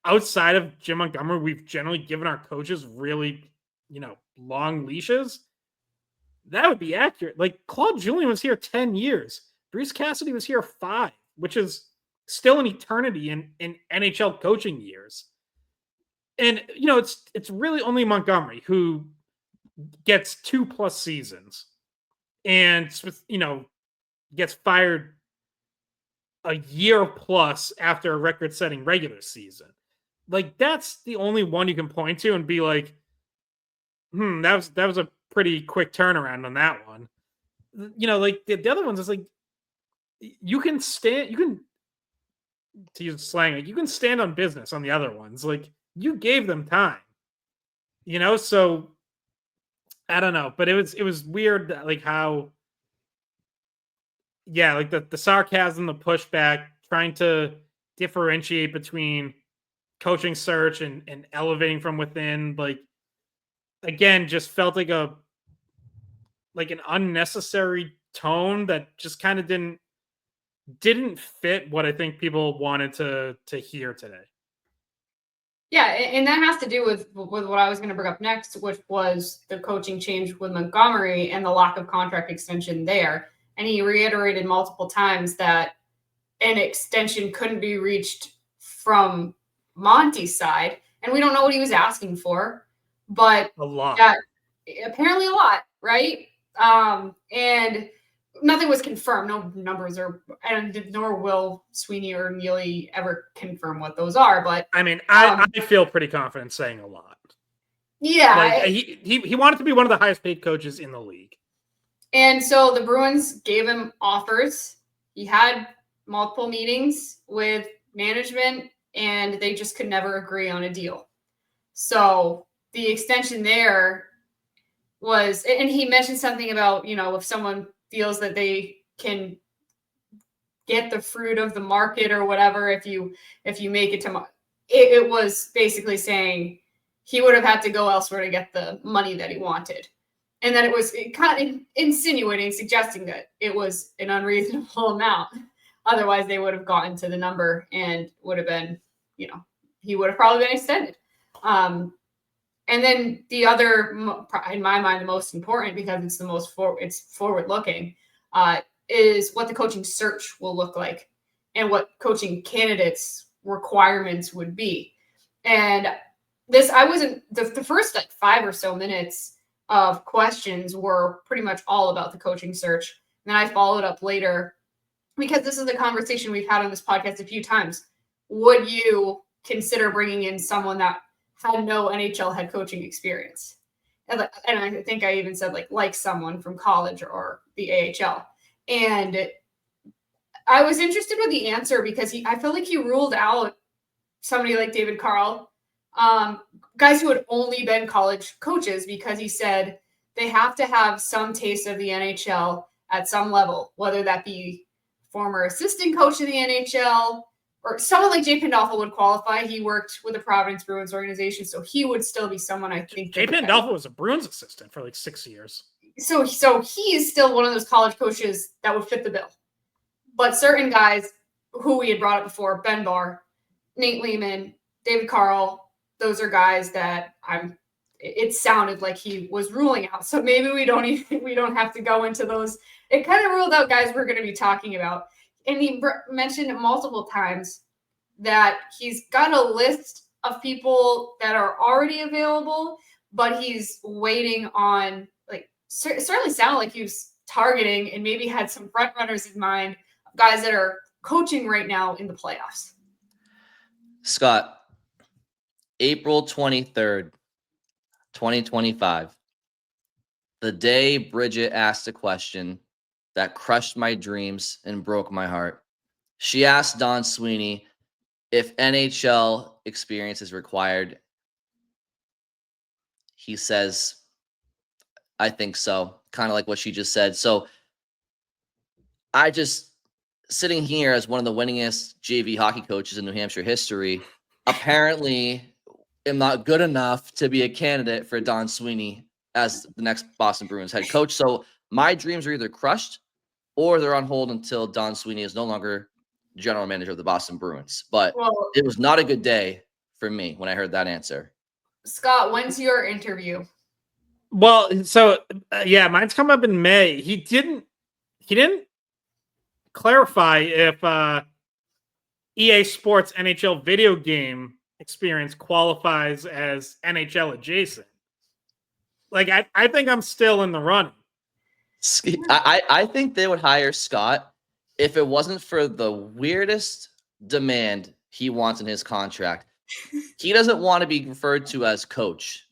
outside of Jim Montgomery, we've generally given our coaches really, long leashes, that would be accurate. Like Claude Julien was here 10 years. Bruce Cassidy was here 5, which is still an eternity in NHL coaching years. And it's really only Montgomery who gets 2+ seasons and gets fired a year plus after a record-setting regular season. Like that's the only one you can point to and be like, that was a pretty quick turnaround on that one. Like the other ones is like you can to use slang, like you can stand on business on the other ones. Like you gave them time. So I don't know, but it was weird that, like how like the sarcasm, the pushback, trying to differentiate between coaching search and elevating from within, like again, just felt like an unnecessary tone that just kind of didn't fit what I think people wanted to hear today. Yeah, and that has to do with what I was going to bring up next, which was the coaching change with Montgomery and the lack of contract extension there. And he reiterated multiple times that an extension couldn't be reached from Monty's side. And we don't know what he was asking for, but a lot. Apparently a lot, right? And nothing was confirmed. No numbers nor will Sweeney or Neely ever confirm what those are. But I mean, I feel pretty confident saying a lot. Yeah, like, he wanted to be one of the highest paid coaches in the league. And so the Bruins gave him offers. He had multiple meetings with management, and they just could never agree on a deal. So the extension there was, and he mentioned something about, if someone feels that they can get the fruit of the market or whatever, if you make it to, it was basically saying he would have had to go elsewhere to get the money that he wanted. And then it was kind of insinuating, suggesting that it was an unreasonable amount. Otherwise, they would have gotten to the number and would have been, he would have probably been extended. And then the other, in my mind, the most important, because it's the most it's forward-looking, is what the coaching search will look like and what coaching candidates' requirements would be. And this, I wasn't, the first 5 or so minutes of questions were pretty much all about the coaching search. And then I followed up later, because this is a conversation we've had on this podcast a few times. Would you consider bringing in someone that had no NHL head coaching experience? And I think I even said like someone from college or the AHL. And I was interested with the answer because I feel like he ruled out somebody like David Carl, guys who had only been college coaches, because he said they have to have some taste of the NHL at some level, whether that be former assistant coach of the NHL or someone like Jay Pandolfo would qualify. He worked with the Providence Bruins organization, so he would still be someone I think. Jay Pandolfo was a Bruins assistant for 6 years. So he is still one of those college coaches that would fit the bill. But certain guys who we had brought up before, Ben Barr, Nate Lehman, David Carl, those are guys that it sounded like he was ruling out. So maybe we don't have to go into those. It kind of ruled out guys we're going to be talking about. And he mentioned multiple times that he's got a list of people that are already available, but he's waiting on, certainly sounded like he was targeting and maybe had some front runners in mind, guys that are coaching right now in the playoffs. Scott, April 23rd, 2025, the day Bridget asked a question that crushed my dreams and broke my heart. She asked Don Sweeney if NHL experience is required. He says, I think so. Kind of like what she just said. So I just, sitting here as one of the winningest JV hockey coaches in New Hampshire history, apparently am not good enough to be a candidate for Don Sweeney as the next Boston Bruins head coach. So my dreams are either crushed or they're on hold until Don Sweeney is no longer general manager of the Boston Bruins. But it was not a good day for me when I heard that answer. Scott, when's your interview? Well, so yeah, mine's come up in May. He didn't clarify if EA Sports NHL video game experience qualifies as NHL adjacent. Like, I think I'm still in the running. I think they would hire Scott if it wasn't for the weirdest demand he wants in his contract. He doesn't want to be referred to as coach.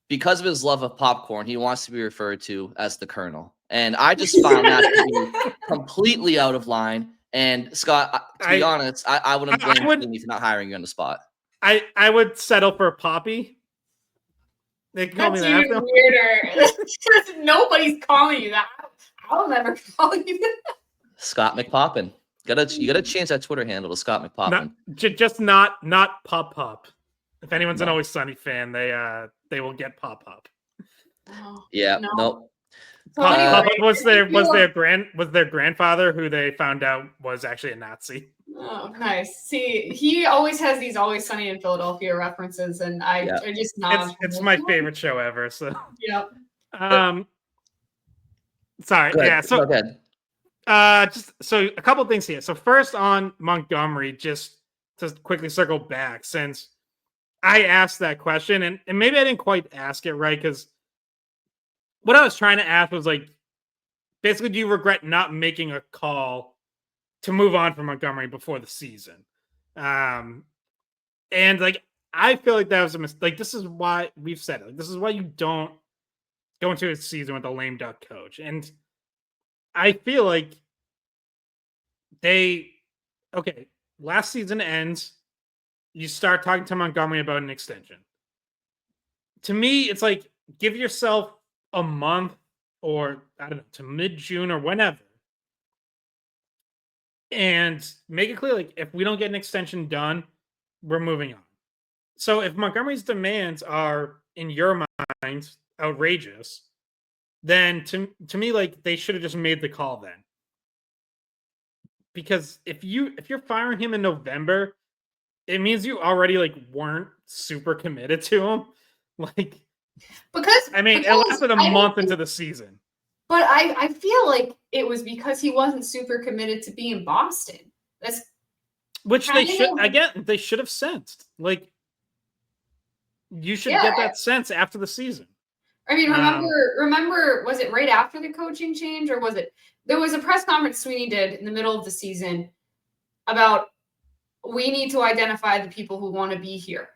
Because of his love of popcorn, he wants to be referred to as the Colonel. And I just found that to be completely out of line. And Scott, to be honest, I wouldn't blame me for not hiring you on the spot. I would settle for Poppy. They call me that. Even weirder. Nobody's calling you that. I'll never call you that. Scott McPoppin. You gotta change that Twitter handle to Scott McPoppin. Just not Pop. If anyone's an Always Sunny fan, they will get Pop. Yeah, no. Pop was their grandfather who they found out was actually a Nazi. Oh, nice. See, he always has these Always Sunny in Philadelphia references, and I just nod. It's my favorite show ever. So yep. Sorry. Yeah. So go ahead. Just so a couple things here. So first on Montgomery, just to quickly circle back, since I asked that question, and maybe I didn't quite ask it right, because what I was trying to ask was like, basically, do you regret not making a call to move on from Montgomery before the season? And like, I feel like that was a mistake. Like, this is why we've said it. Like, this is why you don't go into a season with a lame duck coach. And I feel like last season ends. You start talking to Montgomery about an extension. To me, it's like, give yourself a month, or I don't know, to mid-June or whenever, and make it clear, like, if we don't get an extension done, we're moving on. So if Montgomery's demands are, in your mind, outrageous, then to me, like, they should have just made the call then. Because if you're firing him in November, it means you already like weren't super committed to him. Like, it lasted a month into the season. But I feel like it was because he wasn't super committed to being Boston. Which they should have sensed. Like, you should get that sense after the season. I mean, remember, was it right after the coaching change, or was it? There was a press conference Sweeney did in the middle of the season about, we need to identify the people who want to be here.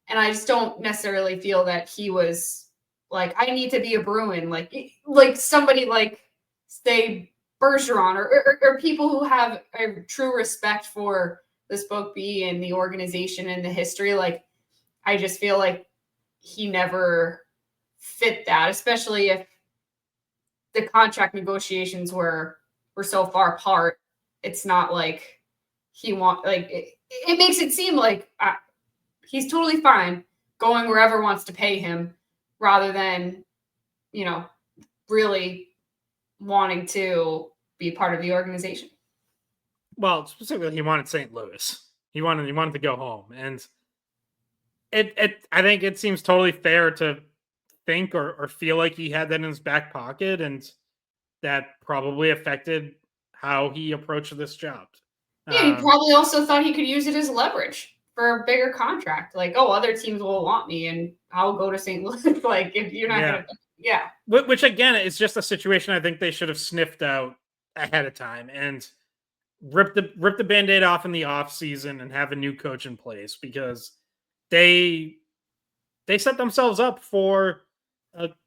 And I just don't necessarily feel that he was like, I need to be a Bruin, like somebody like, say, Bergeron or people who have a true respect for the Spoke Bee and the organization and the history. Like, I just feel like he never fit that, especially if the contract negotiations were so far apart. It's not like it makes it seem like he's totally fine going wherever wants to pay him, rather than, really wanting to be part of the organization. Well, specifically, he wanted St. Louis. He wanted to go home, and I think it seems totally fair to think or feel like he had that in his back pocket, and that probably affected how he approached this job. Yeah, he probably also thought he could use it as leverage for a bigger contract. Like, other teams will want me, and I'll go to St. Louis. Like, if you're not going to, Which again is just a situation I think they should have sniffed out ahead of time and rip the Band-Aid off in the off season and have a new coach in place, because they set themselves up for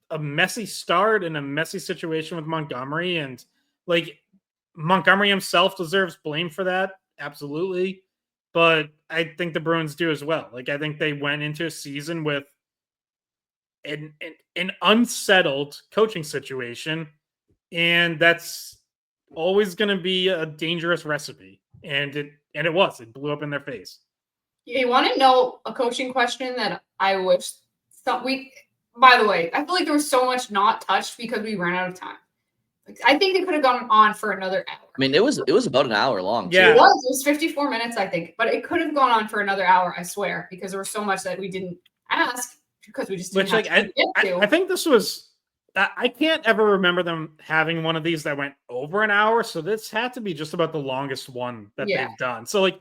a messy start and a messy situation with Montgomery, and like, Montgomery himself deserves blame for that, absolutely, but I think the Bruins do as well. Like, I think they went into a season with an unsettled coaching situation, and that's always going to be a dangerous recipe. And it blew up in their face. You want to know a coaching question that I wish by the way, I feel like there was so much not touched because we ran out of time. Like, I think they could have gone on for another hour. I mean, it was about an hour long. Yeah, it was 54 minutes, I think, but it could have gone on for another hour, I swear, because there was so much that we didn't ask because we just didn't have to get to. I think this was. I can't ever remember them having one of these that went over an hour, so this had to be just about the longest one that they've done. So, like,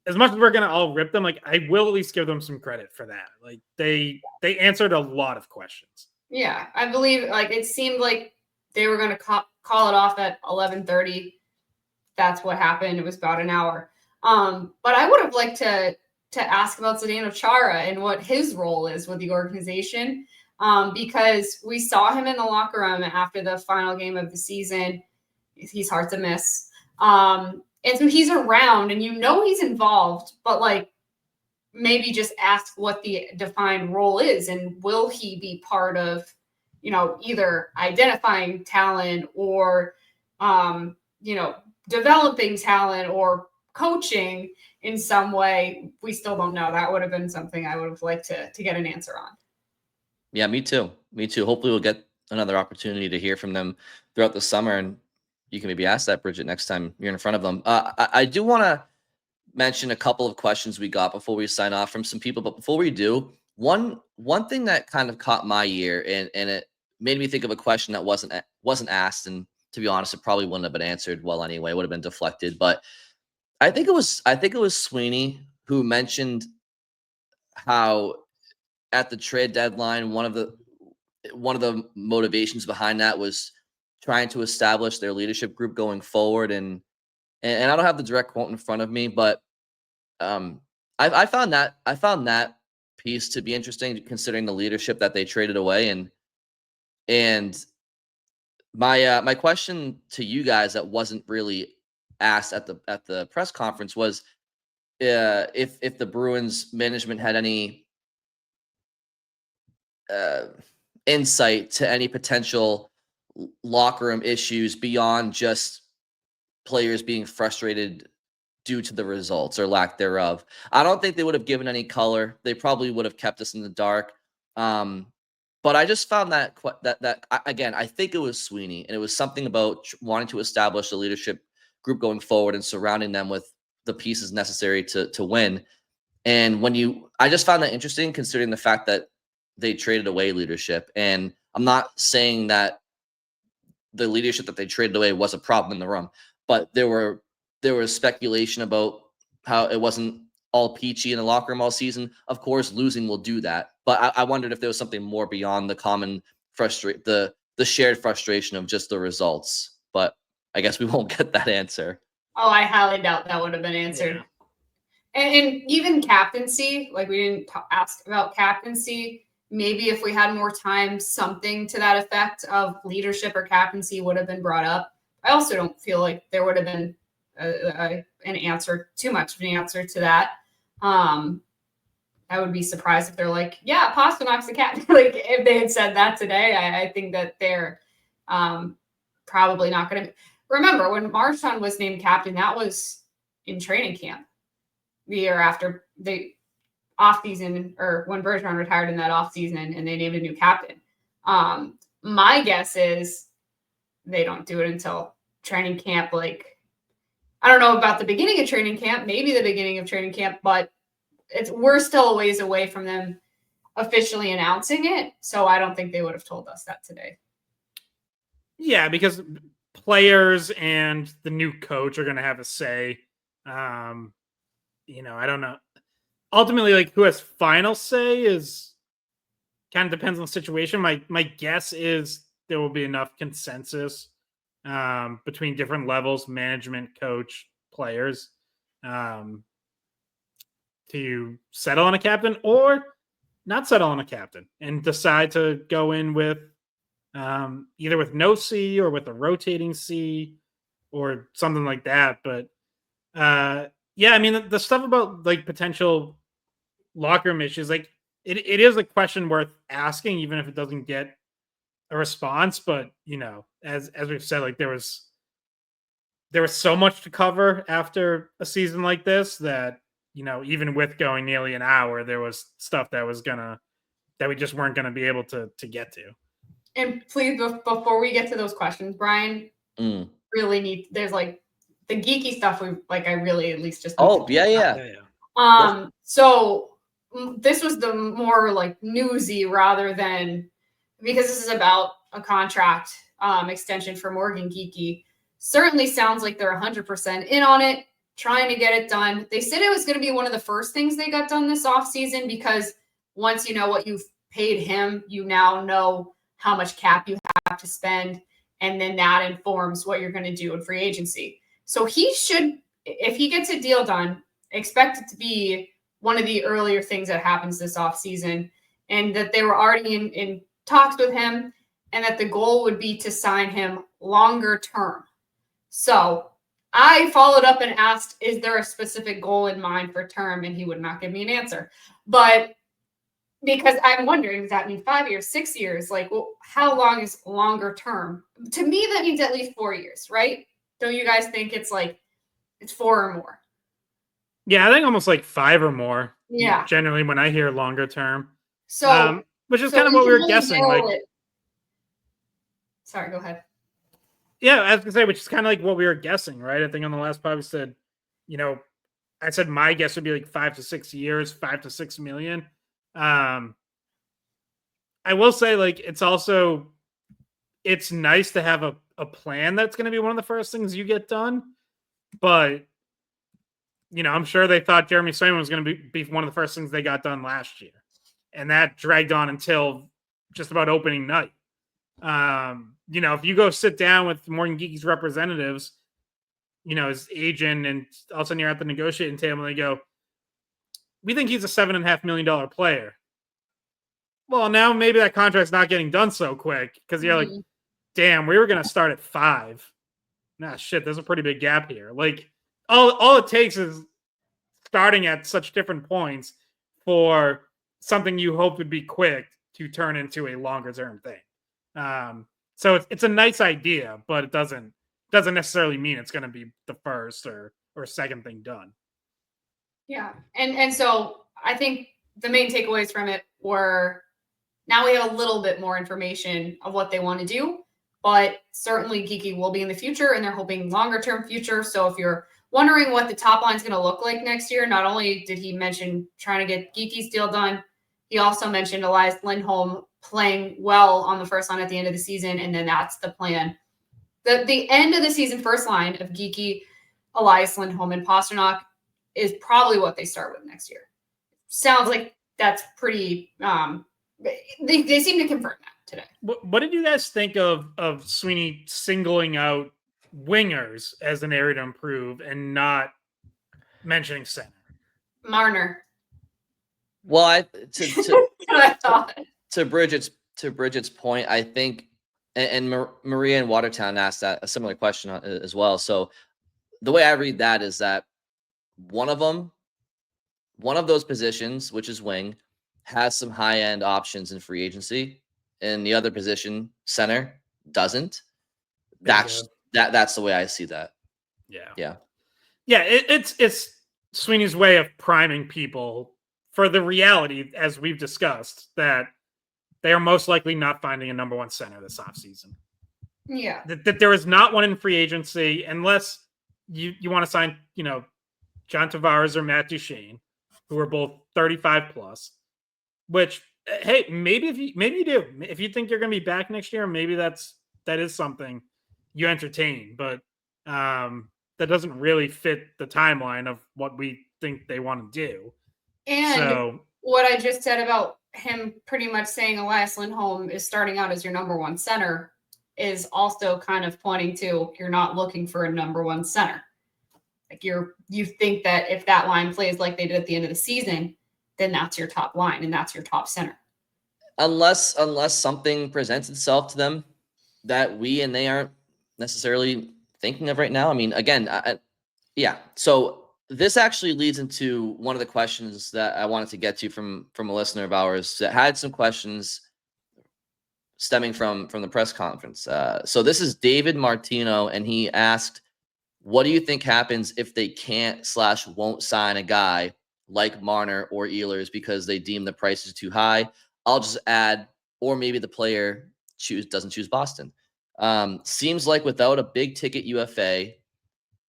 as much as we're gonna all rip them, like, I will at least give them some credit for that. Like, they answered a lot of questions. Yeah, I believe, like, it seemed like they were gonna call it off at 11:30. That's what happened. It was about an hour. But I would have liked to ask about Zdeno Chara and what his role is with the organization, because we saw him in the locker room after the final game of the season. He's hard to miss. And so he's around, and he's involved, but, like, maybe just ask what the defined role is, and will he be part of, either identifying talent or, developing talent or coaching in some way. We still don't know. That would have been something I would have liked to get an answer on. Yeah, me too. Hopefully we'll get another opportunity to hear from them throughout the summer, and you can maybe ask that, Bridget, next time you're in front of them. I do want to mention a couple of questions we got before we sign off from some people, but before we do, one thing that kind of caught my ear, and it made me think of a question that wasn't asked, and to be honest, it probably wouldn't have been answered well anyway. It would have been deflected, but I think it was Sweeney who mentioned how at the trade deadline, one of the motivations behind that was trying to establish their leadership group going forward. And I don't have the direct quote in front of me, but I found that piece to be interesting, considering the leadership that they traded away. And my question to you guys that wasn't really asked at the press conference was if the Bruins management had any insight to any potential locker room issues beyond just players being frustrated due to the results or lack thereof. I don't think they would have given any color. They probably would have kept us in the dark. But I just found that again, I think it was Sweeney, and it was something about wanting to establish a leadership group going forward and surrounding them with the pieces necessary to win. And I just found that interesting, considering the fact that they traded away leadership. And I'm not saying that the leadership that they traded away was a problem in the room, but there was speculation about how it wasn't all peachy in the locker room all season. Of course, losing will do that, but I wondered if there was something more beyond the common the shared frustration of just the results. But I guess we won't get that answer. Oh, I highly doubt that would have been answered. Yeah. And even captaincy, like, we didn't ask about captaincy. Maybe if we had more time, something to that effect of leadership or captaincy would have been brought up. I also don't feel like there would have been too much of an answer to that. I would be surprised if they're like, yeah, Pasternak's the captain. Like, if they had said that today, I think that they're probably not going to. Remember, when Marchand was named captain, that was in training camp the year after the off-season, or when Bergeron retired in that off-season, and they named a new captain. My guess is they don't do it until training camp. Like, I don't know about the beginning of training camp, maybe the beginning of training camp, but we're still a ways away from them officially announcing it. So I don't think they would have told us that today. Yeah, because players and the new coach are going to have a say. I don't know. Ultimately, like, who has final say is kind of depends on the situation. My guess is there will be enough consensus between different levels, management, coach, players, to settle on a captain or not settle on a captain and decide to go in with either with no C or with a rotating C or something like that. But yeah, I mean, the stuff about, like, potential locker room issues, like, it is a question worth asking, even if it doesn't get a response. But as we've said, like there was so much to cover after a season like this that even with going nearly an hour, there was stuff that we just weren't gonna be able to get to. And please, before we get to those questions, Brian, really need. There's like the geeky stuff. I really at least just. Oh yeah. So this was the more like newsy rather than, because this is about a contract extension for Morgan Geekie. Certainly sounds like they're 100% in on it, trying to get it done. They said it was going to be one of the first things they got done this offseason, because once you know what you've paid him, you now know how much cap you have to spend, and then that informs what you're going to do in free agency. So he should, if he gets a deal done, expect it to be one of the earlier things that happens this offseason, and that they were already in talks with him, and that the goal would be to sign him longer term. So I followed up and asked, is there a specific goal in mind for term? And he would not give me an answer. But because I'm wondering, does that mean 5 years, 6 years? Like, well, how long is longer term? To me, that means at least 4 years, right? Don't you guys think it's 4 or more? Yeah, I think almost like 5 or more. Yeah. Generally, when I hear longer term. So, which is kind of what we were guessing. Sorry, go ahead. Yeah, I was gonna say, which is kind of like what we were guessing, right? I think on the last pod we said, I said my guess would be like 5 to 6 years, 5 to 6 million. I will say, like, it's nice to have a plan that's going to be one of the first things you get done. But, I'm sure they thought Jeremy Swayman was going to be one of the first things they got done last year. And that dragged on until just about opening night. If you go sit down with Morgan Geekie's representatives, his agent, and all of a sudden you're at the negotiating table and they go, we think he's a $7.5 million player. Well, now maybe that contract's not getting done so quick, because you're like, damn, we were going to start at 5. Nah, shit, there's a pretty big gap here. Like, all it takes is starting at such different points for something you hope would be quick to turn into a longer term thing. So it's a nice idea, but it doesn't necessarily mean it's going to be the first or second thing done. Yeah. And so I think the main takeaways from it were, now we have a little bit more information of what they want to do, but certainly Geekie will be in the future, and they're hoping longer term future. So if you're wondering what the top line is going to look like next year, not only did he mention trying to get Geekie's deal done, he also mentioned Elias Lindholm playing well on the first line at the end of the season. And then that's the plan. The end of the season first line of Geekie, Elias Lindholm, and Pasternak is probably what they start with next year. Sounds like that's pretty they seem to confirm that today. What did you guys think of Sweeney singling out wingers as an area to improve and not mentioning center? Marner. Well, to Bridget's point, I think, and Maria in Watertown asked that a similar question as well. So the way I read that is that one of those positions, which is wing, has some high-end options in free agency, and the other position, center, doesn't. That's the way I see that. Yeah. It's Sweeney's way of priming people for the reality, as we've discussed, that they are most likely not finding a number one center this offseason. Yeah. That there is not one in free agency, unless you want to sign, John Tavares or Matt Duchene, who are both 35 plus. Which, hey, maybe you do. If you think you're going to be back next year, maybe that is something you entertain. But that doesn't really fit the timeline of what we think they want to do. And what I just said about him pretty much saying Elias Lindholm is starting out as your number one center is also kind of pointing to, you're not looking for a number one center. Like you think that if that line plays like they did at the end of the season, then that's your top line and that's your top center. Unless something presents itself to them that we and they aren't necessarily thinking of right now. I mean, again, yeah. So this actually leads into one of the questions that I wanted to get to from a listener of ours that had some questions stemming from the press conference. So this is David Martino, and he asked, what do you think happens if they can't/won't sign a guy like Marner or Ehlers because they deem the prices too high? I'll just add, or maybe the player doesn't choose Boston. Seems like without a big ticket UFA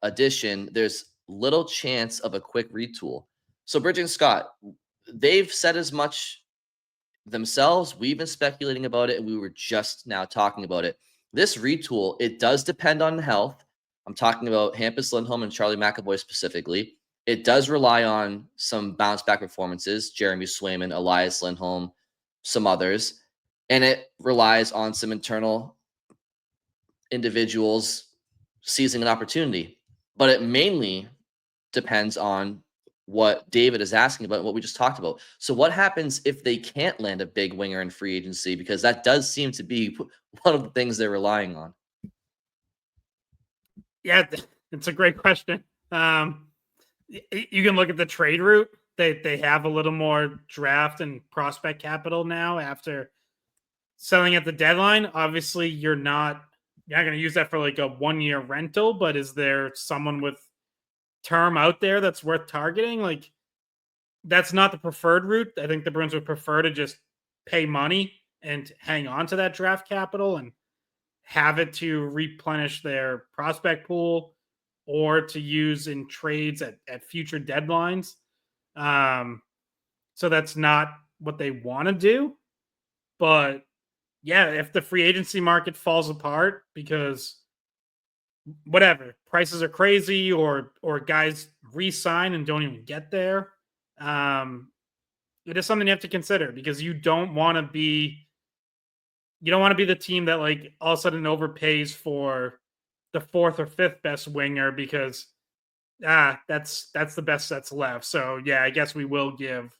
addition, there's little chance of a quick retool. So Bridget and Scott, they've said as much themselves. We've been speculating about it, and we were just now talking about it. This retool, it does depend on health. I'm talking about Hampus Lindholm and Charlie McAvoy specifically. It does rely on some bounce back performances, Jeremy Swayman, Elias Lindholm, some others. And it relies on some internal individuals seizing an opportunity. But it mainly depends on what David is asking about, what we just talked about. So what happens if they can't land a big winger in free agency? Because that does seem to be one of the things they're relying on. Yeah, it's a great question. You can look at the trade route. They have a little more draft and prospect capital now after selling at the deadline. Obviously, you're not going to use that for like a 1-year rental, but is there someone with term out there that's worth targeting? Like, that's not the preferred route. I think the Bruins would prefer to just pay money and hang on to that draft capital and have it to replenish their prospect pool or to use in trades at future deadlines. So that's not what they want to do. But yeah, if the free agency market falls apart because whatever, prices are crazy or guys re-sign and don't even get there, it is something you have to consider because you don't want to be the team that like all of a sudden overpays for the 4th or 5th best winger because that's the best that's left. So yeah, I guess we will give,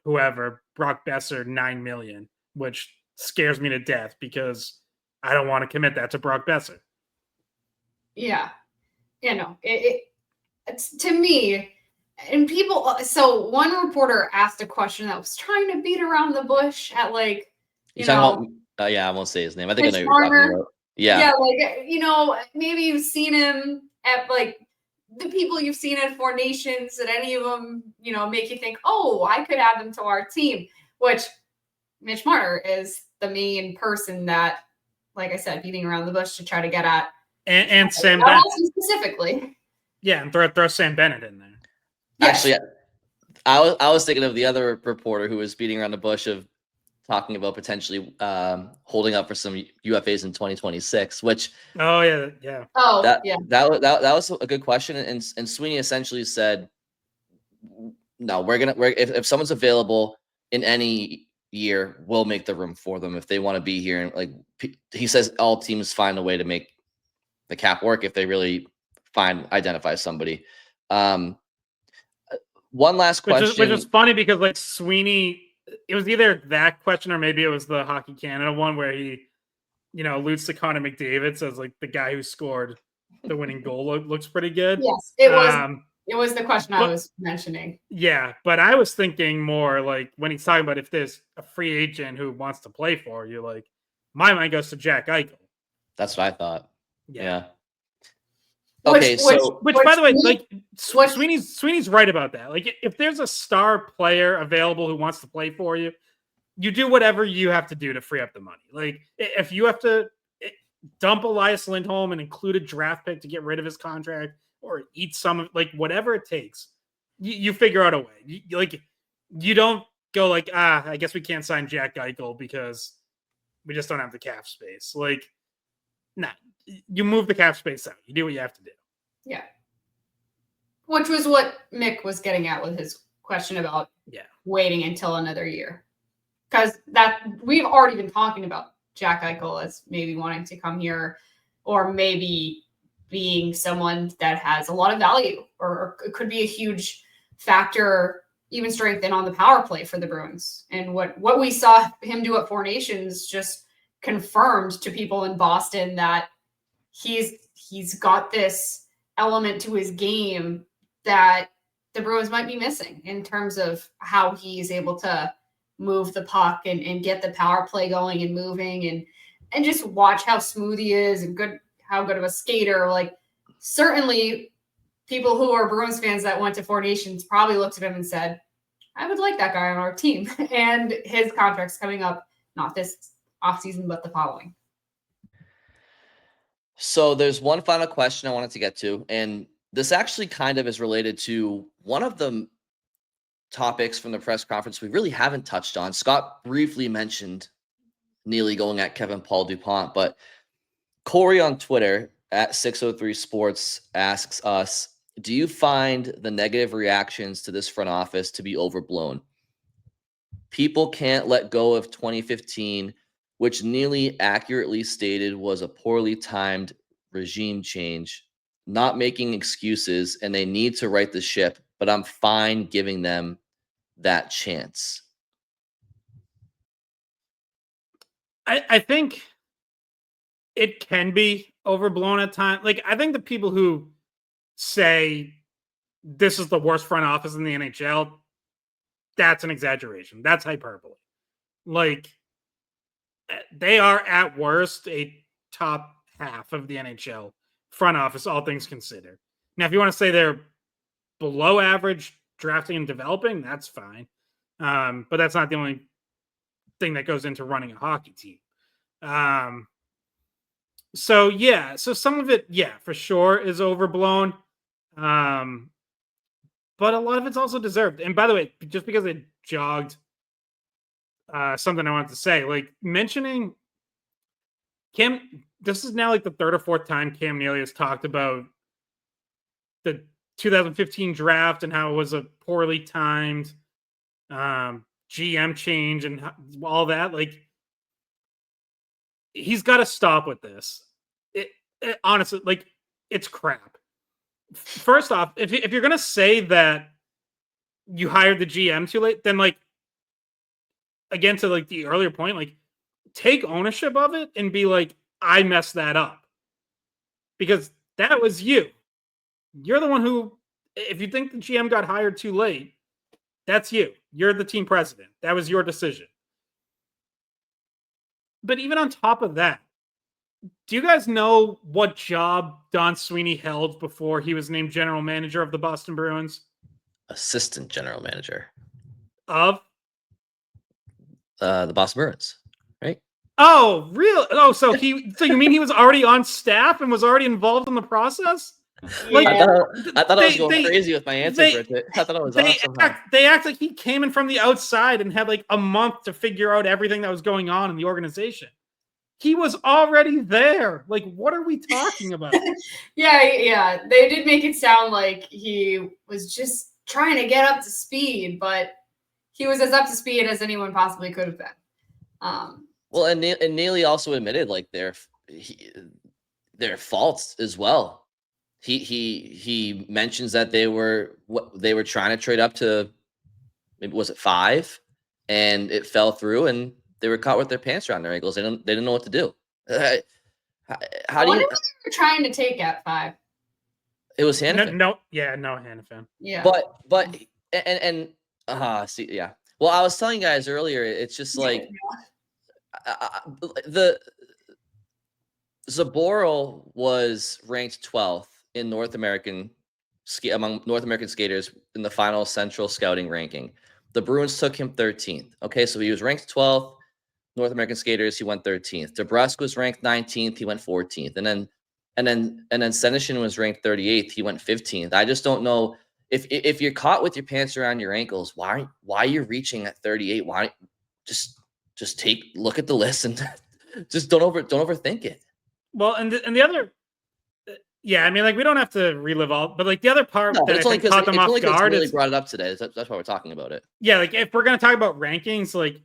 whoever, Brock Besser, $9 million, which scares me to death because I don't want to commit that to Brock Besser. Yeah. It's to me, and people, so one reporter asked a question that was trying to beat around the bush at like, I won't say his name. I think I know who you're talking about. Yeah, like, maybe you've seen him at like the people you've seen at Four Nations, and any of them, make you think, oh, I could add them to our team, which Mitch Marner is the main person that, like I said, beating around the bush to try to get at. And Sam Bennett. Specifically. Yeah, and throw Sam Bennett in there. Yes. Actually, I was thinking of the other reporter who was beating around the bush of talking about potentially holding up for some UFAs in 2026, which that was a good question, and Sweeney essentially said, no, if someone's available in any year, we'll make the room for them if they want to be here. And like he says, all teams find a way to make the cap work if they really identify somebody. One last question, which is funny because like Sweeney, it was either that question or maybe it was the Hockey Canada one where he, alludes to Connor McDavid as like the guy who scored the winning goal looks pretty good. Yes, it was. It was the question I was mentioning. Yeah, but I was thinking more like when he's talking about if there's a free agent who wants to play for you, like my mind goes to Jack Eichel. That's what I thought. Yeah. Okay, which by the way, like Sweeney's right about that. Like if there's a star player available who wants to play for you, you do whatever you have to do to free up the money. Like if you have to dump Elias Lindholm and include a draft pick to get rid of his contract or eat some, like whatever it takes, you figure out a way. You don't go like, I guess we can't sign Jack Eichel because we just don't have the cap space. Like, nah. You move the cap space out. You do what you have to do. Yeah. Which was what Mick was getting at with his question about waiting until another year. Because that we've already been talking about Jack Eichel as maybe wanting to come here or maybe being someone that has a lot of value or it could be a huge factor, even strengthen on the power play for the Bruins. And what we saw him do at Four Nations just confirmed to people in Boston that he's got this element to his game that the Bruins might be missing in terms of how he's able to move the puck and get the power play going and moving and just watch how smooth he is and how good of a skater. Like, certainly people who are Bruins fans that went to Four Nations probably looked at him and said, I would like that guy on our team. And his contract's coming up, not this offseason, but the following. So there's one final question I wanted to get to, and this actually kind of is related to one of the topics from the press conference we really haven't touched on. Scott briefly mentioned Neely going at Kevin Paul DuPont, but Corey on Twitter at 603 Sports asks us, do you find the negative reactions to this front office to be overblown? People can't let go of 2015, which Neely accurately stated was a poorly timed regime change, not making excuses, and they need to right the ship, but I'm fine giving them that chance. I think it can be overblown at times. Like, I think the people who say this is the worst front office in the NHL, that's an exaggeration. That's hyperbole. Like, they are at worst a top half of the NHL front office, all things considered. Now, if you want to say they're below average drafting and developing, that's fine. But that's not the only thing that goes into running a hockey team. So some of it, for sure is overblown. But a lot of it's also deserved. And by the way, just because it jogged something I wanted to say, like mentioning Cam, this is now like the third or fourth time Cam Neely has talked about the 2015 draft and how it was a poorly timed GM change and all that. Like, he's got to stop with this. It honestly, like, it's crap. First off, if you're gonna say that you hired the GM too late, then, like, again, to like the earlier point, like, take ownership of it and be like, I messed that up, because that was you. You're the one who, if you think the GM got hired too late, that's you. You're the team president. That was your decision. But even on top of that, do you guys know what job Don Sweeney held before he was named general manager of the Boston Bruins? Assistant general manager of the Boston Bruins, right? Oh, really? Oh, so you mean he was already on staff and was already involved in the process? Like, I thought I was going crazy with my answer, Bridget. I thought I was awesome. They act like he came in from the outside and had like a month to figure out everything that was going on in the organization. He was already there. Like, what are we talking about? Yeah. They did make it sound like he was just trying to get up to speed, but he was as up to speed as anyone possibly could have been. Well, and Neely also admitted like their faults as well. He mentions that they were trying to trade up to, maybe was it 5, and it fell through, and they were caught with their pants around their ankles. They didn't know what to do. How do you? What were they trying to take at 5? It was Hannafin. No Hannafin. Yeah, but see, yeah. Well, I was telling you guys earlier, it's just like the Zaboral was ranked 12th in North American among North American skaters in the final Central Scouting ranking. The Bruins took him 13th. Okay, so he was ranked 12th. North American skaters, he went 13th. DeBrusk was ranked 19th. He went 14th. And then Senyshyn was ranked 38th. He went 15th. I just don't know if you're caught with your pants around your ankles, why are you reaching at 38? Why just look at the list and just don't overthink it. Well, and the other, I mean, like, we don't have to relive all, but like the other part that I think caught them off guard is brought it up today. That's why we're talking about it. Yeah, like if we're gonna talk about rankings, like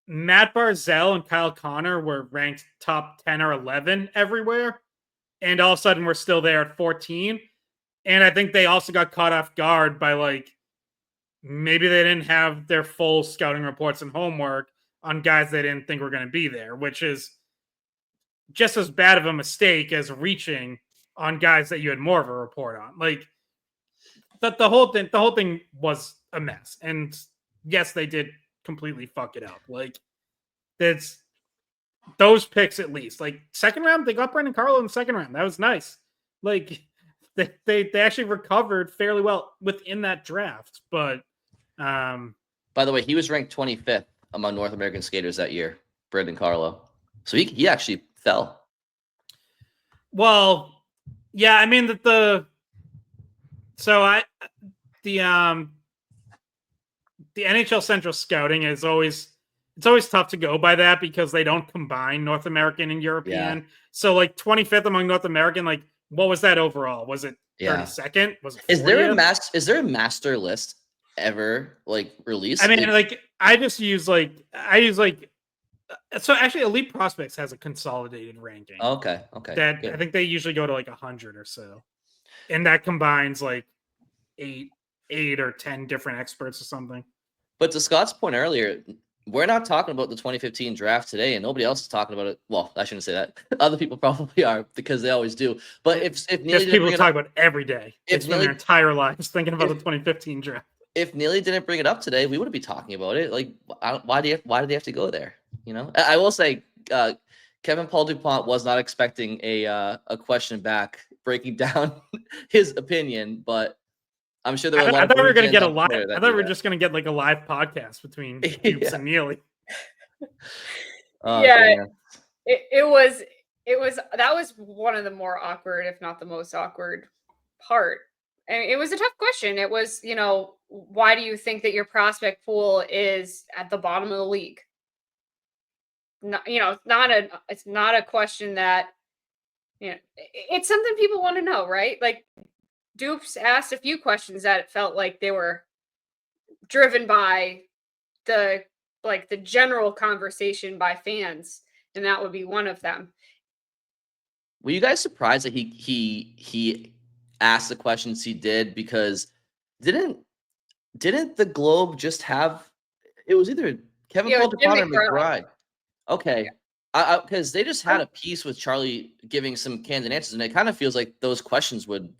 Matt Barzal and Kyle Connor were ranked top 10 or 11 everywhere, and all of a sudden we're still there at 14. And I think they also got caught off guard by, like, maybe they didn't have their full scouting reports and homework on guys they didn't think were going to be there, which is just as bad of a mistake as reaching on guys that you had more of a report on. Like, the whole thing was a mess. And yes, they did completely fuck it up. Like, it's those picks at least. Like, second round, they got Brandon Carlo in the second round. That was nice. Like, they actually recovered fairly well within that draft. But by the way, he was ranked 25th among North American skaters that year, Brandon Carlo. So he actually fell. Well, yeah, I mean that the NHL Central scouting is always tough to go by that because they don't combine North American and European. Yeah. So like 25th among North American, like what was that overall? Was it 32nd? Was it 40th? Is there a master list ever like released? I mean, I use so actually Elite Prospects has a consolidated ranking. Okay. That good. I think they usually go to like 100 or so. And that combines like 8 or 10 different experts or something. But to Scott's point earlier, we're not talking about the 2015 draft today, and nobody else is talking about it. Well, I shouldn't say that. Other people probably are because they always do. But if Neely people talk about it every day. It's been their entire lives thinking about the 2015 draft. If Neely didn't bring it up today, we wouldn't be talking about it. Like, why do they have to go there? You know, I will say, Kevin Paul DuPont was not expecting a question back breaking down his opinion, but I'm sure there were a lot. I thought we were going to get a live. I thought we were just going to get like a live podcast between Dupes and Neely. Yeah, it was that was one of the more awkward, if not the most awkward part. And it was a tough question. It was, why do you think that your prospect pool is at the bottom of the league? It's not a question that, it's something people want to know, right? Like Dupes asked a few questions that it felt like they were driven by the general conversation by fans, and that would be one of them. Were you guys surprised that he asked the questions he did? Because didn't the Globe just have, it was either Kevin Paul DuPont or McBride? Okay. Because they just had a piece with Charlie giving some candid answers, and it kind of feels like those questions would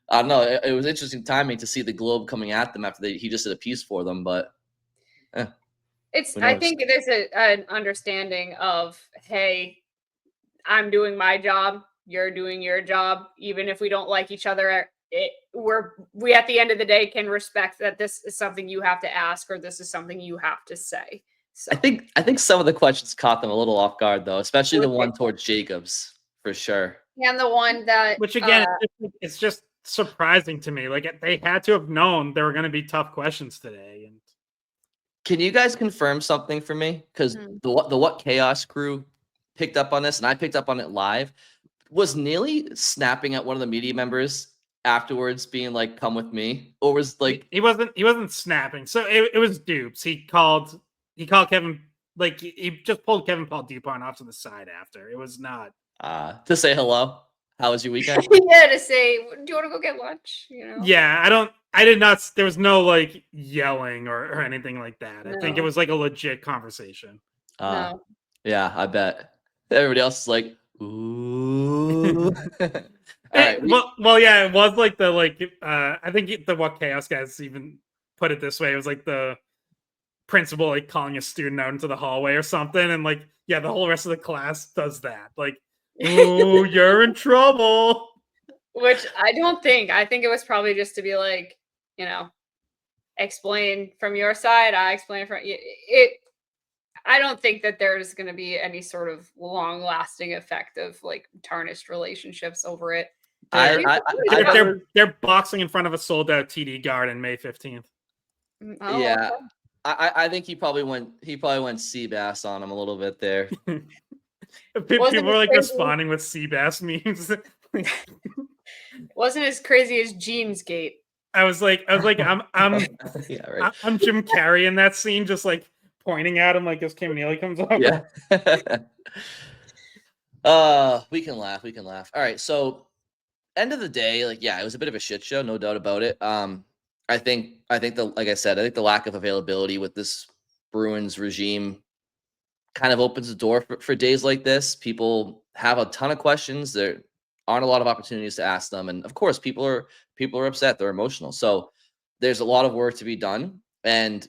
I don't know. It was interesting timing to see the Globe coming at them after he just did a piece for them, but I think there's an understanding of, hey, I'm doing my job, you're doing your job, even if we don't like each other. We at the end of the day can respect that this is something you have to ask, or this is something you have to say. So I think some of the questions caught them a little off guard, though, especially the one towards Jacobs, for sure. And the one that, which again, it's just surprising to me. Like, they had to have known there were going to be tough questions today. And can you guys confirm something for me? Because the What Chaos crew picked up on this, and I picked up on it live. Was Neely snapping at one of the media members afterwards, being like, "Come with me," or was like he wasn't snapping? So it was Dupes. He called Kevin, like he just pulled Kevin Paul DuPont off to the side after. It was not to say hello. How was your weekend? Yeah, to say, do you want to go get lunch? Yeah, I did not. There was no like yelling or anything like that. No. I think it was like a legit conversation. No. Yeah, I bet. Everybody else is like, ooh. All right. Well, yeah, it was like I think the What Chaos guys even put it this way. It was like the principal like calling a student out into the hallway or something, and like, yeah, the whole rest of the class does that. Like, ooh, you're in trouble. Which I don't think. I think it was probably just to be like, explain from your side. I explain from it. I don't think that there's going to be any sort of long-lasting effect of like tarnished relationships over it. They're boxing in front of a sold-out TD Garden May 15th. Oh, yeah, okay. I think he probably went Seabass on him a little bit there. People were like responding with Seabass memes. Wasn't as crazy as Jeans Gate. I was like, I'm yeah, right. I'm Jim Carrey in that scene, just like pointing at him like as Kim Neely comes over. Yeah. We can laugh. All right, so end of the day, like, yeah, it was a bit of a shit show, no doubt about it. I think like I said, I think the lack of availability with this Bruins regime kind of opens the door for days like this. People have a ton of questions. aren't a lot of opportunities to ask them. And of course, people are upset. They're emotional. So there's a lot of work to be done. And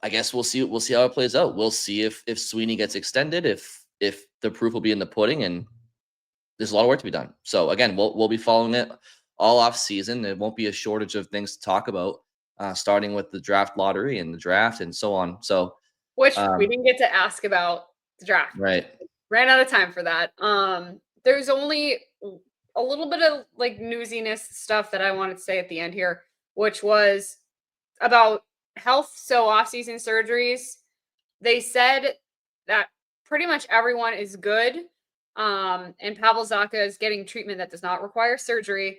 I guess we'll see how it plays out. We'll see if Sweeney gets extended, if the proof will be in the pudding, and there's a lot of work to be done. So again, we'll be following it all off season. There won't be a shortage of things to talk about, starting with the draft lottery and the draft and so on. So, which we didn't get to ask about the draft. Right. Ran out of time for that. There's only a little bit of like newsiness stuff that I wanted to say at the end here, which was about health. So off-season surgeries, they said that pretty much everyone is good. And Pavel Zacha is getting treatment that does not require surgery.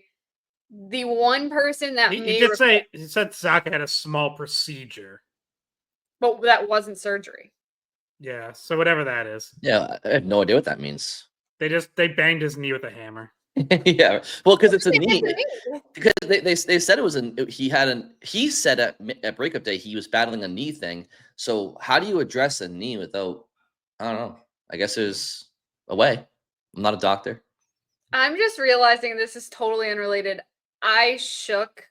The one person that he said Zacha had a small procedure, but that wasn't surgery. Yeah, so whatever that is. Yeah, I have no idea what that means. They banged his knee with a hammer. Yeah, well, because it's a knee. Because they said it was he said at breakup day he was battling a knee thing. So how do you address a knee without? I don't know. I guess there's a way. I'm not a doctor. I'm just realizing this is totally unrelated. I shook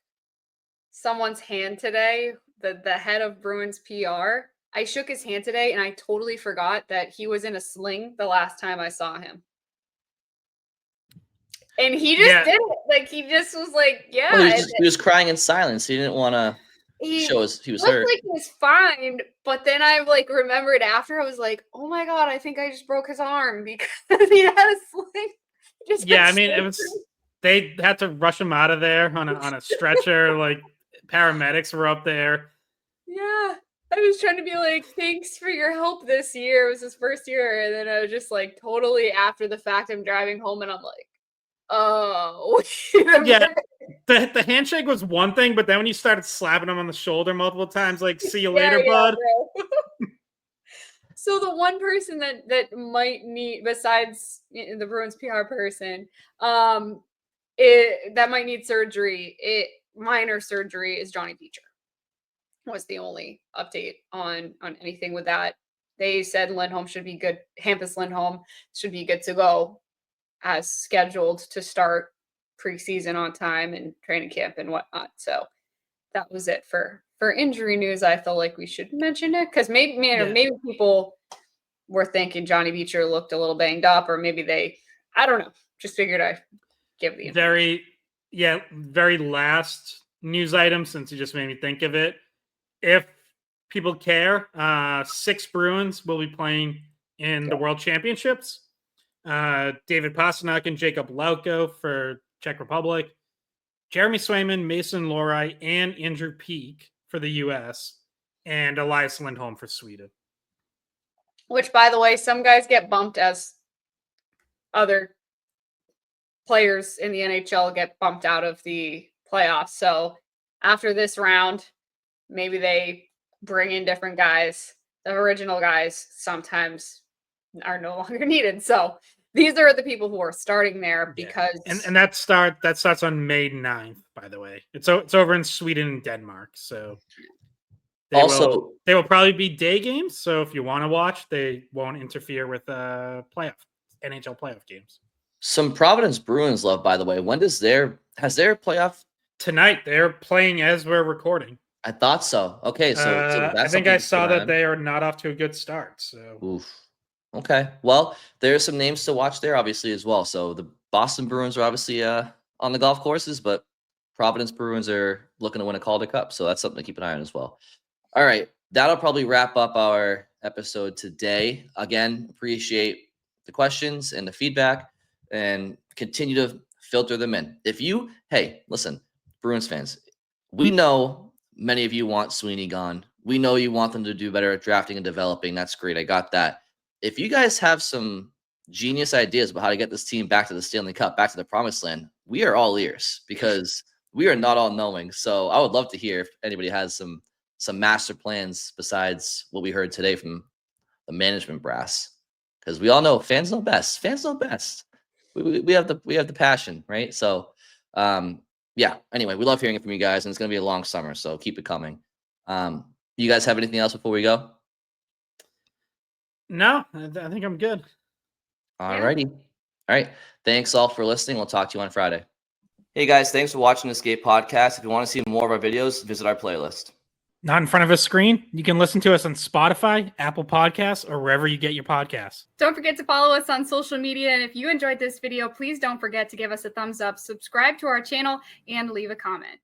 someone's hand today, the head of Bruins PR. I shook his hand today, and I totally forgot that he was in a sling the last time I saw him. And he just did it. Like, he just was like, yeah. Well, he was crying in silence. He didn't want to show he was hurt. Like he was fine, but then I like remembered after. I was like, oh my God, I think I just broke his arm because he had a sling. Yeah, I mean, they had to rush him out of there on a stretcher. Like, paramedics were up there. Yeah. I was trying to be like, thanks for your help this year. It was his first year. And then I was just like, totally after the fact, I'm driving home and I'm like, oh. Yeah, the handshake was one thing, but then when you started slapping him on the shoulder multiple times, like, see you later, bud. So the one person that might need, besides the Bruins PR person, that might need surgery, minor surgery, is Johnny Beecher. Was the only update on anything with that. They said Lindholm should be good. Hampus Lindholm should be good to go as scheduled to start preseason on time and training camp and whatnot. So that was it for injury news. I felt like we should mention it because maybe people were thinking Johnny Beecher looked a little banged up, or maybe I don't know. Just figured I'd give the very last news item, since you just made me think of it. If people care, 6 Bruins will be playing in the World Championships. David Pastrnak and Jacob Lauko for Czech Republic, Jeremy Swayman, Mason Lohrei, and Andrew Peak for the U.S., and Elias Lindholm for Sweden. Which, by the way, some guys get bumped as other players in the NHL get bumped out of the playoffs. So after this round, maybe they bring in different guys. The original guys sometimes are no longer needed. So these are the people who are starting there because... And that starts on May 9th, by the way. It's over in Sweden and Denmark. So they will probably be day games. So if you want to watch, they won't interfere with NHL playoff games. Some Providence Bruins love, by the way. When has their playoff? Tonight. They're playing as we're recording. I thought so. Okay, so I think I saw that they are not off to a good start. So, oof. Okay, well, there's some names to watch there, obviously, as well. So the Boston Bruins are obviously on the golf courses, but Providence Bruins are looking to win a Calder Cup, so that's something to keep an eye on as well. All right, that'll probably wrap up our episode today. Again, appreciate the questions and the feedback, and continue to filter them in. Listen, Bruins fans, we know many of you want Sweeney gone. We know you want them to do better at drafting and developing. That's great. I got that. If you guys have some genius ideas about how to get this team back to the Stanley Cup, back to the promised land, we are all ears because we are not all knowing. So I would love to hear if anybody has some master plans besides what we heard today from the management brass, because we all know fans know best. Fans know best. We have the passion, right? So, yeah, anyway, we love hearing it from you guys, and it's going to be a long summer, so keep it coming. You guys have anything else before we go? No, I think I'm good. All righty. All right. Thanks all for listening. We'll talk to you on Friday. Hey guys, thanks for watching the Skate Podcast. If you want to see more of our videos, visit our playlist. Not in front of a screen? You can listen to us on Spotify, Apple Podcasts, or wherever you get your podcasts. Don't forget to follow us on social media. And if you enjoyed this video, please don't forget to give us a thumbs up, subscribe to our channel, and leave a comment.